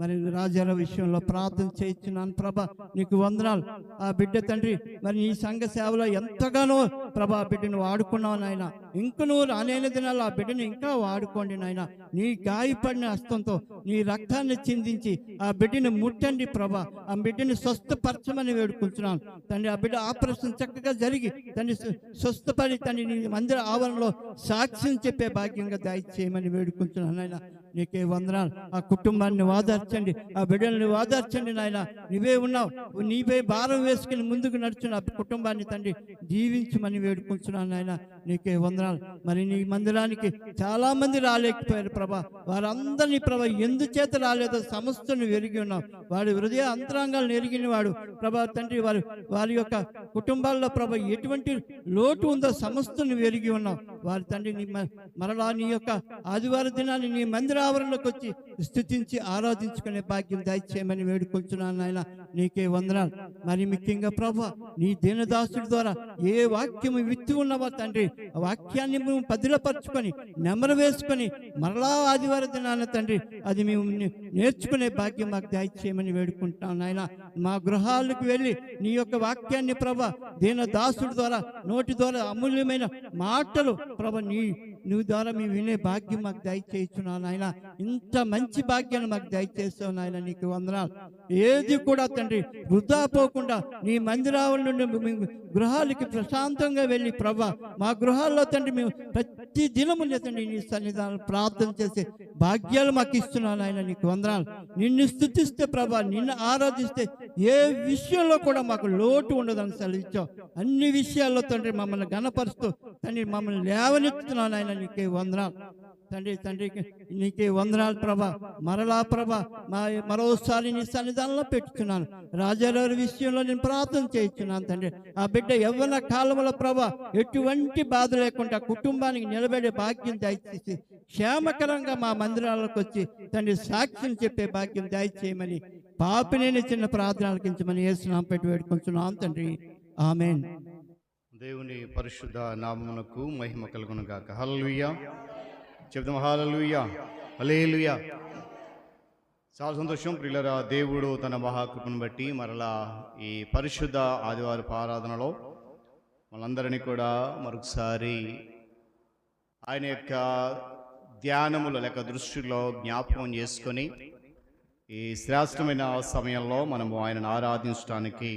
E: మరి రాజాల విషయంలో ప్రార్థన చేయించున్నాను ప్రభ. నీకు వందనాలు. ఆ బిడ్డ తండ్రి మరి నీ సంఘ సేవలో ఎంతగానో ప్రభ ఆ బిడ్డను వాడుకున్నావు నాయన. ఇంక నువ్వు రాలేని దినాలు ఆ బిడ్డను ఇంకా వాడుకోండి నాయన. నీ గాయపడిన హస్తంతో నీ రక్తాన్ని చిందించి ఆ బిడ్డను ముట్టండి ప్రభ. ఆ బిడ్డని స్వస్థపరచమని వేడుకుంటున్నాను తండ్రి. ఆ బిడ్డ ఆపరేషన్ చక్కగా జరిగి తండ్రి స్వస్థపడి తండ్రి నీ మందిర ఆవరణలో సాక్ష్యం చెప్పే భాగ్యంగా దయచేయమని వేడుకుంటున్నాను నాయన. నీకే వందనాలు. ఆ కుటుంబాన్ని వాదార్చండి, ఆ బిడ్డల్ని వాదార్చండి నాయన. నీవే ఉన్నావు, నీవే భారం వేసుకుని ముందుకు నడుచున్న ఆ కుటుంబాన్ని తండ్రి దీవించమని వేడుకుంటున్నాను నాయన. నీకే వందనాలు. మరి నీ మందిరానికి చాలా మంది రాలేకపోయారు ప్రభా. వారందరినీ ప్రభా ఎందుచేత రాలేదో సమస్తను ఎరిగి ఉన్నావు. వాడి హృదయ అంతరంగాలను ఎరిగిన వాడు ప్రభా తండ్రి. వారి యొక్క కుటుంబాల్లో ప్రభా ఎటువంటి లోటు ఉందో సమస్తను ఎరిగి ఉన్నావు. వారి తండ్రి మరలా నీ యొక్క ఆదివారం దినాన్ని నీ మందిర ఆవరణలోకి వచ్చి స్తుతించి ఆరాధించుకునే భాగ్యం దయచేయమని వేడుకుంటున్నాను నాయన. నీకే వందనాలు. మరి ముఖ్యంగా ప్రభా నీ దీనదాసుడి ద్వారా ఏ వాక్యము విత్తి ఉన్నవా తండ్రి, ఆ వాక్యాన్ని మేము పదిలపరుచుకొని నెమరు వేసుకొని మరలా ఆదివారం దినాన తండ్రి అది మేము నేర్చుకునే భాగ్యం మాకు దయచేయమని వేడుకుంటున్నాం నాయన. మా గృహాలకు వెళ్ళి నీ యొక్క వాక్యాన్ని ప్రభా దీనదాసుడి ద్వారా నోటి ద్వారా అమూల్యమైన మాటలు ప్రభా నువ్వు ద్వారా మేము వినే భాగ్యం మాకు దయచేస్తున్నావు నాయన. ఇంత మంచి భాగ్యాన్ని మాకు దయచేస్తావు నాయన. నీకు వందనాలు. ఏది కూడా తండ్రి వృధా పోకుండా నీ మందిరాల నుండి మేము గృహాలకి ప్రశాంతంగా వెళ్ళి ప్రభా మా గృహాల్లో తండ్రి మేము ప్రతి దినము తండ్రి నీ సన్నిధానం ప్రార్థన చేసే భాగ్యాలు మాకు ఇస్తున్నావు నాయన. నీకు వందనాలు. నిన్ను స్తుతిస్తే ప్రభా, నిన్ను ఆరాధిస్తే ఏ విషయంలో కూడా మాకు లోటు ఉండదని సెలవిచ్చావు. అన్ని విషయాల్లో తండ్రి మమ్మల్ని గణపరుస్తూ తండ్రి మమ్మల్ని లేవనెత్తుతున్నావు నాయన. నీకే వందనాలు తండ్రికి నీకే వందనాలు ప్రభా. మరలా ప్రభా మరోసారి నీ సన్నిధానంలో పెట్టుచున్నాను. రాజావారి విషయంలో నేను ప్రార్థన చేయించున్నాను తండ్రి. ఆ బిడ్డ యవ్వన కాలంలో ప్రభా ఎటువంటి బాధ లేకుండా కుటుంబానికి నిలబడే భాగ్యం దయచేసి క్షేమకరంగా మా మందిరాలకు వచ్చి తండ్రి సాక్ష్యం చెప్పే భాగ్యం దయచేయమని పాపినేని చిన్న ప్రార్థన ఆలకించమని యేసునామమున పెట్టి వేడుకుంటున్నాం తండ్రి. ఆమేన్.
A: దేవుని పరిశుద్ధ నామమునకు మహిమ కలుగును గాక. హల్లెలూయా చెప్దాం. హల్లెలూయా, హల్లెలూయా. చాలా సంతోషం ప్రియులారా. దేవుడు తన మహాకృపను బట్టి మరలా ఈ పరిశుద్ధ ఆదివారపు ఆరాధనలో మనందరినీ కూడా మరొకసారి ఆయన యొక్క ధ్యానముల లేక దృష్టిలో జ్ఞాపకం చేసుకొని ఈ శ్రేష్టమైన సమయంలో మనము ఆయనను ఆరాధించడానికి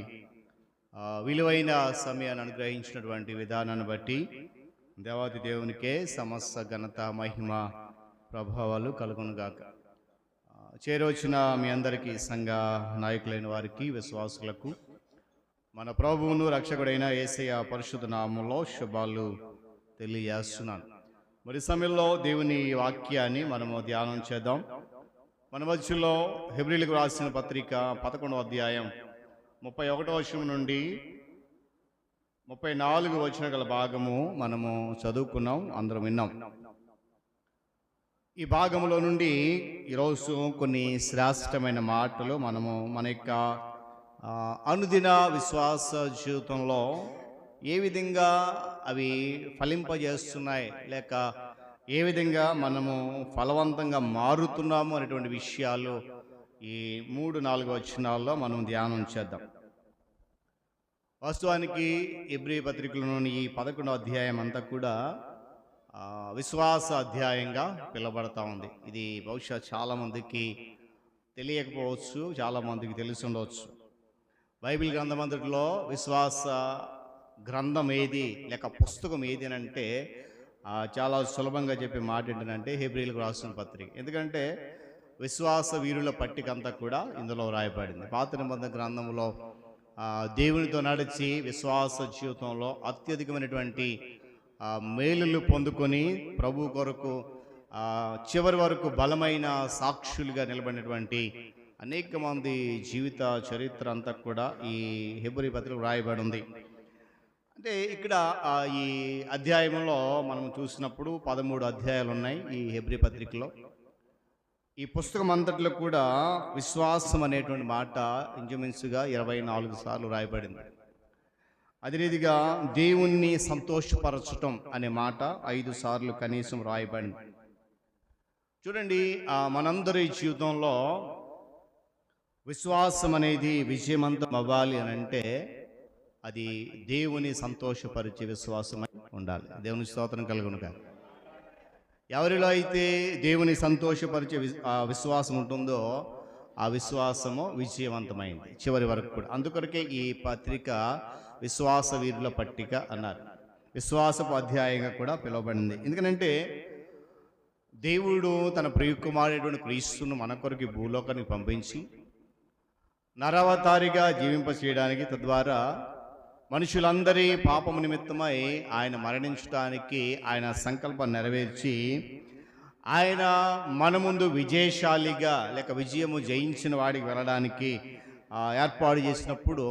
A: విలువైన సమయాన్ని అనుగ్రహించినటువంటి విధానాన్ని బట్టి దేవాది దేవునికే సమస్త ఘనత మహిమ ప్రభావాలు కలుగునుగాక. చేరొచ్చిన మీ అందరికీ సంఘ నాయకులైన వారికి విశ్వాసులకు మన ప్రభువును రక్షకుడైన యేసయ్య పరిశుద్ధ నామములో శుభాలు తెలియజేస్తున్నాను. మరి సమయంలో దేవుని వాక్యాన్ని మనము ధ్యానం చేద్దాం. మన మధ్యలో హెబ్రీలకు రాసిన పత్రిక 11వ అధ్యాయం 31వ వచనం నుండి 34 వచన గల భాగము మనము చదువుకున్నాం, అందరం విన్నాం. ఈ భాగంలో నుండి ఈరోజు కొన్ని శ్రేష్టమైన మాటలు మనము మన యొక్క అనుదిన విశ్వాస జీవితంలో ఏ విధంగా అవి ఫలింపజేస్తున్నాయి, లేక ఏ విధంగా మనము ఫలవంతంగా మారుతున్నాము అనేటువంటి విషయాలు ఈ 3-4 వచనాల్లో మనం ధ్యానం చేద్దాం. వాస్తవానికి హెబ్రీ పత్రికలోని ఈ 11వ అధ్యాయం అంతా కూడా విశ్వాస అధ్యాయంగా పిలువబడతా ఉంది. ఇది బహుశా చాలామందికి తెలియకపోవచ్చు, చాలామందికి తెలిసి ఉండవచ్చు. బైబిల్ గ్రంథమంతటిలో విశ్వాస గ్రంథం ఏది లేక పుస్తకం ఏది అని అంటే చాలా సులభంగా చెప్పే మాట ఏంటంటే హెబ్రీలకు రాసిన పత్రిక. ఎందుకంటే విశ్వాస వీరుల పట్టిక అంతా కూడా ఇందులో రాయబడింది. పాత నిబంధన గ్రంథంలో దేవునితో నడిచి విశ్వాస జీవితంలో అత్యధికమైనటువంటి మేలులు పొందుకొని ప్రభు కొరకు చివరి వరకు బలమైన సాక్షులుగా నిలబడినటువంటి అనేక మంది జీవిత చరిత్ర అంతా కూడా ఈ హెబ్రీ పత్రిక రాయబడి ఉంది. అంటే ఇక్కడ ఈ అధ్యాయంలో మనం చూసినప్పుడు 13 అధ్యాయాలు ఉన్నాయి ఈ హెబ్రీ పత్రికలో. ఈ పుస్తకం అంతట్లో కూడా విశ్వాసం అనేటువంటి మాట ఇంచుమించుగా 24 సార్లు రాయబడింది. అదే రీతిగా దేవుణ్ణి సంతోషపరచటం అనే మాట 5 సార్లు కనీసం రాయబడింది. చూడండి, మనందరి జీవితంలో విశ్వాసం అనేది విజయవంతం అవ్వాలి అని అంటే అది దేవుని సంతోషపరిచే విశ్వాసం ఉండాలి. దేవుని స్తోత్రం కలుగును కాక. ఎవరిలో అయితే దేవుని సంతోషపరిచే విశ్వాసం ఉంటుందో ఆ విశ్వాసము విజయవంతమైంది చివరి వరకు కూడా. అందుకొరకే ఈ పత్రిక విశ్వాస వీరుల పట్టిక అన్నారు. విశ్వాసపు అధ్యాయంగా కూడా పిలువబడింది. ఎందుకంటే దేవుడు తన ప్రియకుమారుడైన క్రీస్తును మన కొరకు భూలోకానికి పంపించి నరవతారిగా జీవింపచేయడానికి, తద్వారా మనుషులందరి పాపము నిమిత్తమై ఆయన మరణించడానికి ఆయన సంకల్పం నెరవేర్చి ఆయన మన ముందు విజయశాలిగా లేక విజయము జయించిన వాడికి వెళ్ళడానికి ఏర్పాటు చేసినప్పుడు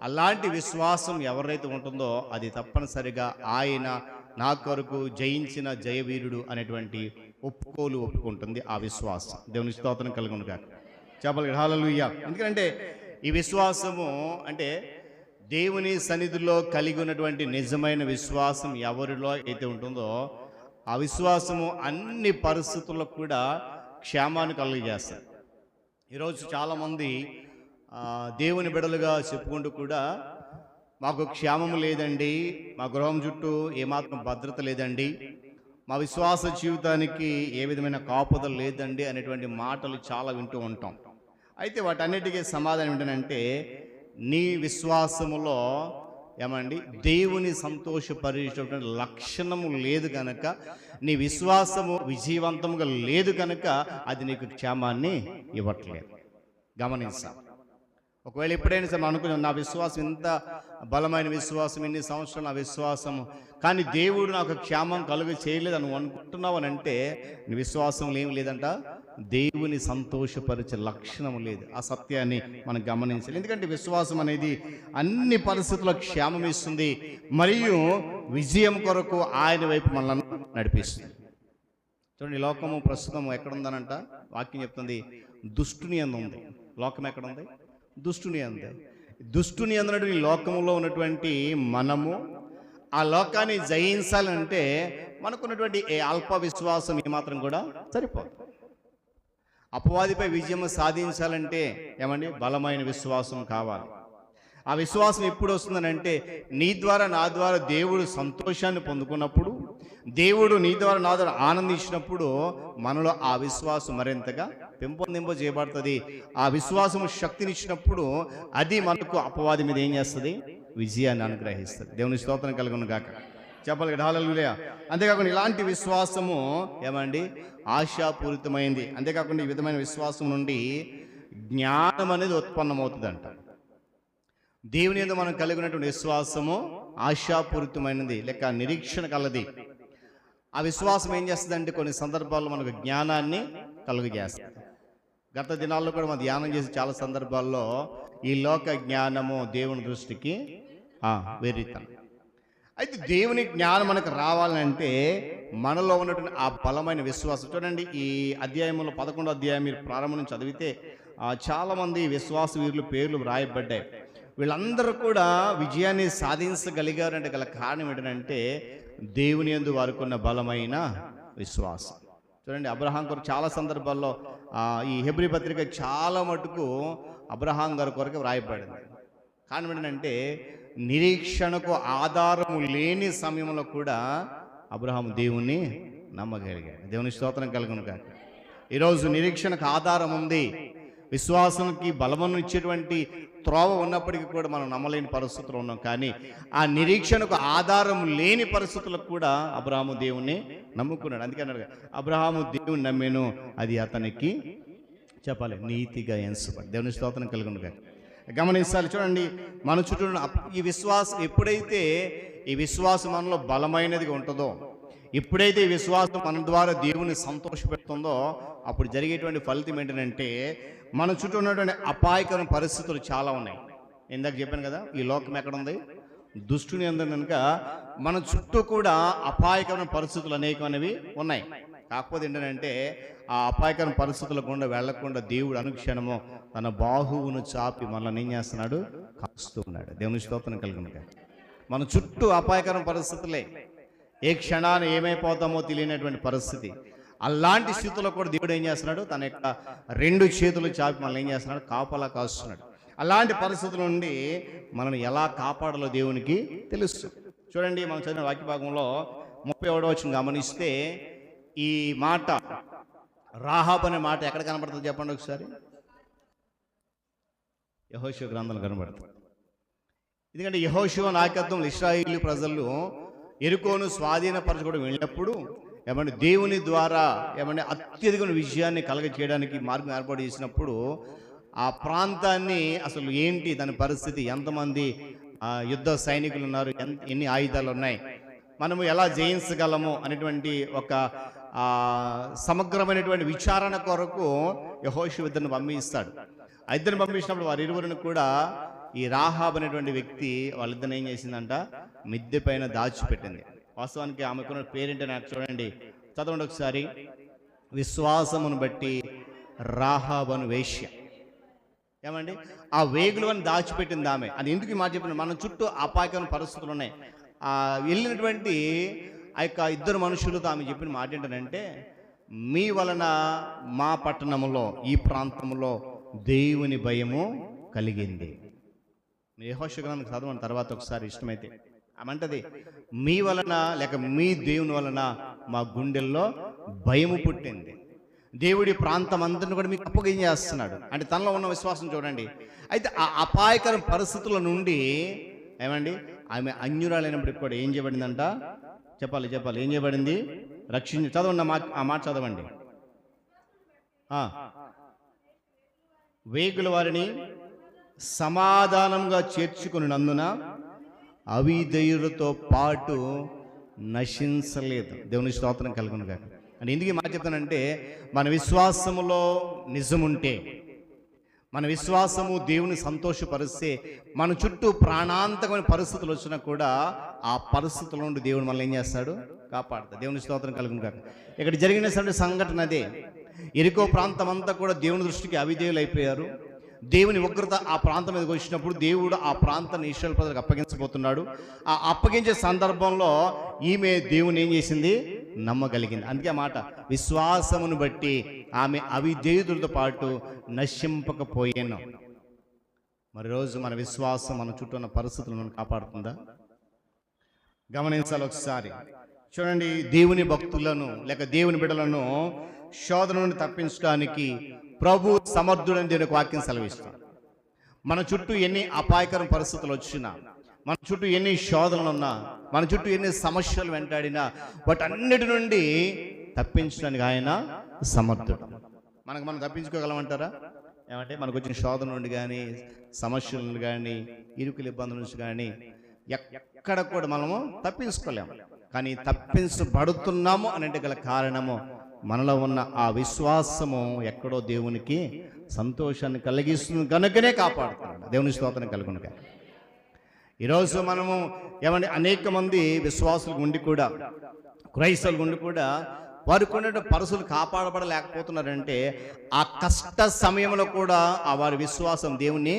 A: అలాంటి విశ్వాసం ఎవరైతే ఉంటుందో అది తప్పనిసరిగా ఆయన నా కొరకు జయించిన జయవీరుడు అనేటువంటి ఒప్పుకుంటుంది ఆ విశ్వాసం. దేవుని స్తోత్రం కలుగును గాక. చెప్పాలి హల్లెలూయా. ఎందుకంటే ఈ విశ్వాసము అంటే దేవుని సన్నిధిలో కలిగి ఉన్నటువంటి నిజమైన విశ్వాసం ఎవరిలో అయితే ఉంటుందో ఆ విశ్వాసము అన్ని పరిస్థితుల్లో కూడా క్షేమాన్ని కలుగజేస్తారు. ఈరోజు చాలామంది దేవుని బిడలుగా చెప్పుకుంటూ కూడా మాకు క్షేమము లేదండి, మా గృహం చుట్టూ ఏమాత్రం భద్రత లేదండి, మా విశ్వాస జీవితానికి ఏ విధమైన కాపుదల లేదండి అనేటువంటి మాటలు చాలా వింటూ ఉంటాం. అయితే వాటన్నిటికీ సమాధానం ఏంటంటే నీ విశ్వాసములో ఏమండి దేవుని సంతోషపరిచేటువంటి లక్షణము లేదు కనుక, నీ విశ్వాసము విజయవంతముగా లేదు కనుక అది నీకు క్షేమాన్ని ఇవ్వట్లేదు. గమనించాలి. ఒకవేళ ఎప్పుడైనా సరే అనుకున్నాం నా విశ్వాసం ఇంత బలమైన విశ్వాసం, ఇన్ని సంవత్సరాలు నా విశ్వాసము, కానీ దేవుడు నాకు క్షేమం కలుగు చేయలేదు అని అనుకుంటున్నావు అని అంటే నీ విశ్వాసంలో ఏం లేదంట, దేవుని సంతోషపరిచే లక్షణం లేదు. ఆ సత్యాన్ని మనం గమనించాలి. ఎందుకంటే విశ్వాసం అనేది అన్ని పరిస్థితుల్లో క్షేమం ఇస్తుంది మరియు విజయం కొరకు ఆయన వైపు మనల్ని నడిపిస్తుంది. చూడండి, లోకము ప్రస్తుతం ఎక్కడుందనంట వాక్యం చెప్తుంది, దుష్టుని అందు ఉంది. లోకం ఎక్కడుంది? దుష్టుని అందే. దుష్టుని అందనట్టు ఈ లోకంలో ఉన్నటువంటి మనము ఆ లోకాన్ని జయించాలంటే మనకున్నటువంటి ఏ అల్ప విశ్వాసం ఏమాత్రం కూడా సరిపోదు. అపవాదిపై విజయం సాధించాలంటే ఏమండి బలమైన విశ్వాసం కావాలి. ఆ విశ్వాసం ఎప్పుడు వస్తుందనంటే నీ ద్వారా నా ద్వారా దేవుడు సంతోషాన్ని పొందుకున్నప్పుడు, దేవుడు నీ ద్వారా నా ద్వారా ఆనందించినప్పుడు మనలో ఆ విశ్వాసం మరింతగా పెంపొందింపజేయబడుతుంది. ఆ విశ్వాసము శక్తినిచ్చినప్పుడు అది మనకు అపవాది మీద ఏం చేస్తుంది? విజయాన్ని అనుగ్రహిస్తుంది. దేవుని స్తోత్రం కలుగును గాక. చెప్పాలి హల్లెలూయా. అంతేకాకుండా ఇలాంటి విశ్వాసము ఏమండి ఆశాపూరితమైంది. అంతేకాకుండా ఈ విధమైన విశ్వాసం నుండి జ్ఞానం అనేది ఉత్పన్నమవుతుందంట. దేవుని యందు మనం కలిగినటువంటి విశ్వాసము ఆశాపూరితమైనది లేక నిరీక్షణ కలది. ఆ విశ్వాసం ఏం చేస్తుందంటే కొన్ని సందర్భాల్లో మనకు జ్ఞానాన్ని కలుగజేస్తుంది. గత దినాల్లో కూడా మనం ధ్యానం చేసి చాలా సందర్భాల్లో ఈ లోక జ్ఞానము దేవుని దృష్టికి వెర్రితనం. అయితే దేవుని జ్ఞానం మనకు రావాలంటే మనలో ఉన్నటువంటి ఆ బలమైన విశ్వాసం. చూడండి, ఈ అధ్యాయంలో 11వ అధ్యాయం మీరు ప్రారంభం నుంచి చదివితే చాలామంది విశ్వాస వీరుల పేర్లు వ్రాయబడ్డాయి. వీళ్ళందరూ కూడా విజయాన్ని సాధించగలిగారంటే గల కారణం ఏంటంటే దేవుని యందు వారికి ఉన్న బలమైన విశ్వాసం. చూడండి, అబ్రహాం కొరకు చాలా సందర్భాల్లో ఈ హెబ్రీ పత్రిక చాలా మటుకు అబ్రహాం గారి కొరకు వ్రాయబడింది. కారణం ఏంటంటే నిరీక్షణకు ఆధారము లేని సమయంలో కూడా అబ్రహాం దేవుణ్ణి నమ్మగలిగాడు. దేవుని స్తోత్రం కలుగును గాక. ఈరోజు నిరీక్షణకు ఆధారం ఉంది, విశ్వాసానికి బలమును ఇచ్చేటువంటి త్రోవ ఉన్నప్పటికీ కూడా మనం నమ్మలేని పరిస్థితులు ఉన్నాం. కానీ ఆ నిరీక్షణకు ఆధారం లేని పరిస్థితులకు కూడా అబ్రహాము దేవుణ్ణి నమ్ముకున్నాడు. అందుకే అన్నాడు, అబ్రహాము దేవుని నమ్మెను, అది అతనికి చెప్పాలి, నీతిగా ఎంచబడి. దేవుని స్తోత్రం కలుగును గాక. గమనించాలి, చూడండి, మన చుట్టూ ఈ విశ్వాసం ఎప్పుడైతే ఈ విశ్వాసం మనలో బలమైనదిగా ఉంటుందో, ఎప్పుడైతే ఈ విశ్వాసం మన ద్వారా దేవుని సంతోషపెడుతుందో, అప్పుడు జరిగేటువంటి ఫలితం ఏంటంటే మన చుట్టూ ఉన్నటువంటి అపాయకరమైన పరిస్థితులు చాలా ఉన్నాయి. ఇందాక చెప్పాను కదా, ఈ లోకం ఎక్కడ ఉంది? దుష్టుని అందరూ కనుక మన చుట్టూ కూడా అపాయకరమైన పరిస్థితులు అనేకమైనవి ఉన్నాయి. కాకపోతే ఏంటంటే ఆ అపాయకరమైన పరిస్థితుల గుండా వెళ్లకుండా దేవుడు అనుక్షణము తన బాహువును చాపి మనల్ని ఏం చేస్తున్నాడు? కాస్తూ ఉన్నాడు. దేవుని స్తోత్రం కలుగును గాక. మన చుట్టూ అపాయకరమైన పరిస్థితులే, ఏ క్షణాన్ని ఏమైపోతామో తెలియనటువంటి పరిస్థితి. అలాంటి స్థితిలో కూడా దేవుడు ఏం చేస్తున్నాడు? తన యొక్క 2 చేతులు చాపి మనల్ని ఏం చేస్తున్నాడు? కాపలా కాస్తున్నాడు. అలాంటి పరిస్థితుల నుండి మనల్ని ఎలా కాపాడాలో దేవునికి తెలుసు. చూడండి, మనం చదివిన వాక్య భాగంలో 31వ వచనం గమనిస్తే ఈ మాట రాహాబ్ అనే మాట ఎక్కడ కనబడుతుంది చెప్పండి ఒకసారి. యెహోషువ గ్రంథంలో కనబడుతుంది. ఎందుకంటే యెహోషువ నాయకత్వంలో ఇశ్రాయేలు ప్రజలు యెరికోను స్వాధీనపరచుకోవడం వెళ్ళినప్పుడు ఏమంటే దేవుని ద్వారా ఏమంటే అత్యధికమైన విజయాన్ని కలగ చేయడానికి మార్గం ఏర్పాటు చేసినప్పుడు ఆ ప్రాంతాన్ని అసలు ఏంటి, దాని పరిస్థితి, ఎంతమంది యుద్ధ సైనికులు ఉన్నారు, ఎన్ని ఆయుధాలు ఉన్నాయి, మనము ఎలా జయించగలము అనేటువంటి ఒక సమగ్రమైనటువంటి విచారణ కొరకు యెహోషువ ఇద్దరిని పంపిస్తాడు. ఆ ఇద్దరిని పంపించినప్పుడు వారి ఇరువురిని కూడా ఈ రాహాబ్ అనేటువంటి వ్యక్తి వాళ్ళిద్దరిని ఏం చేసిందంట? మిద్దె పైన దాచిపెట్టింది. వాస్తవానికి ఆమెకున్న పేరేంటి నాకు చూడండి, చదవండి ఒకసారి. విశ్వాసమును బట్టి రాహాబ్ అను వేశ్య. ఏమండి, ఆ వేగులను దాచిపెట్టింది ఆమె. అది ఎందుకు ఈ మాట చెప్పిన? మన చుట్టూ అపాయకరమైన పరిస్థితులు ఉన్నాయి. వెళ్ళినటువంటి ఆ యొక్క ఇద్దరు మనుషులతో ఆమె చెప్పిన మాట ఏంటంటే, మీ వలన మా పట్టణంలో, ఈ ప్రాంతంలో దేవుని భయము కలిగింది. యెహోషువ గ్రంథం చదవని తర్వాత ఒకసారి ఇష్టమైతే అమంటది, మీ వలన లేక మీ దేవుని వలన మా గుండెల్లో భయము పుట్టింది. దేవుడి ప్రాంతం అంతని కూడా మీకు అప్పగం చేస్తున్నాడు. అంటే తనలో ఉన్న విశ్వాసం చూడండి. అయితే ఆ అపాయకర పరిస్థితుల నుండి ఏమండి ఆమె అన్యురాలైనప్పటికి కూడా ఏం చేయబడిందంట? చెప్పాలి, ఏం చేయబడింది? చదవండి ఆ మాట చదవండి. వేగుల వారిని సమాధానంగా చేర్చుకున్నందున అవిధేయులతో పాటు నశించలేదు. దేవుని స్తోత్రం కలుగును గాక. అని ఎందుకు ఈ మాట చెప్తానంటే, మన విశ్వాసములో నిజముంటే, మన విశ్వాసము దేవుని సంతోషపరిస్తే, మన చుట్టూ ప్రాణాంతకమైన పరిస్థితులు వచ్చినా కూడా ఆ పరిస్థితుల నుండి దేవుడు మనల్ని ఏం చేస్తాడు? కాపాడుతాడు. దేవుని స్తోత్రం కలుగును గాక. ఇక్కడ జరిగిన సంఘటన అదే. యెరికో ప్రాంతం అంతా కూడా దేవుని దృష్టికి అవిధేయులు అయిపోయారు. దేవుని ఉగ్రత ఆ ప్రాంతం మీదకి వచ్చినప్పుడు దేవుడు ఆ ప్రాంతాన్ని ఇశ్రాయేలు ప్రజలకు అప్పగించబోతున్నాడు. ఆ అప్పగించే సందర్భంలో ఈమె దేవుని ఏం చేసింది? నమ్మగలిగింది. అందుకే ఆ మాట, విశ్వాసమును బట్టి ఆమె అవిధేయులతో పాటు నశింపకపోయాను. మరి రోజు మన విశ్వాసం మన చుట్టూ ఉన్న పరిస్థితులను మనం కాపాడుతుందా? గమనించాలి ఒకసారి. చూడండి, దేవుని భక్తులను లేక దేవుని బిడ్డలను శోధన నుండి తప్పించడానికి ప్రభు సమర్థుడని దేవుని వాక్యం సెలవిస్తాడు. మన చుట్టూ ఎన్ని అపాయకర పరిస్థితులు వచ్చినా, మన చుట్టూ ఎన్ని శోధనలు ఉన్నా, మన చుట్టూ ఎన్ని సమస్యలు వెంటాడినా, వాటన్నిటి నుండి తప్పించడానికి ఆయన సమర్థుడు. మనం తప్పించుకోగలమంటారా? ఏమంటే మనకు వచ్చిన శోధన నుండి కానీ, సమస్యల నుండి కానీ, ఇరుకుల ఇబ్బందుల నుంచి కానీ ఎక్కడ కూడా మనము తప్పించుకోలేము. కానీ తప్పించబడుతున్నాము అంటే గల కారణము మనలో ఉన్న ఆ విశ్వాసము ఎక్కడో దేవునికి సంతోషాన్ని కలిగిస్తుంది కనుకనే కాపాడుతున్నాడు. దేవుని స్తోత్రం కలుగును గాక. ఈరోజు మనము ఏమంటే అనేక మంది విశ్వాసులకు ఉండి కూడా, క్రైస్తవులకు ఉండి కూడా వారికి ఉన్న పరుసులు కాపాడబడలేకపోతున్నారంటే ఆ కష్ట సమయంలో కూడా ఆ వారి విశ్వాసం దేవుణ్ణి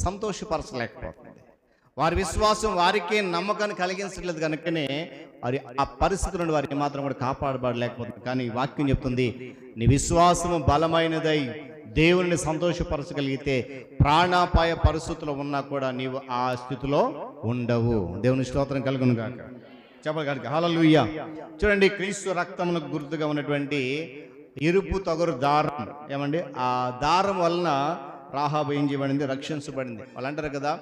A: సంతోషపరచలేకపోతుంది. వారి విశ్వాసం వారికే నమ్మకాన్ని కలిగించట్లేదు కనుకనే వారి ఆ పరిస్థితి నుండి వారికి మాత్రం కూడా కాపాడబడలేకపోతుంది. కానీ వాక్యం చెప్తుంది, నీ విశ్వాసము బలమైనదై దేవుని సంతోషపరచగలిగితే ప్రాణాపాయ పరిస్థితుల్లో ఉన్నా కూడా నీవు ఆ స్థితిలో ఉండవు. దేవుని స్తోత్రం కలుగును గాక. చెప్పగలిగి హల్లెలూయా. చూడండి, క్రీస్తు రక్తమునకు గుర్తుగా ఉన్నటువంటి ఎరుపు తగరు దారం, ఏమండి ఆ దారం వలన రాహాబు ఏం చేయబడింది? రక్షించబడింది. వాళ్ళు అంటారు కదా,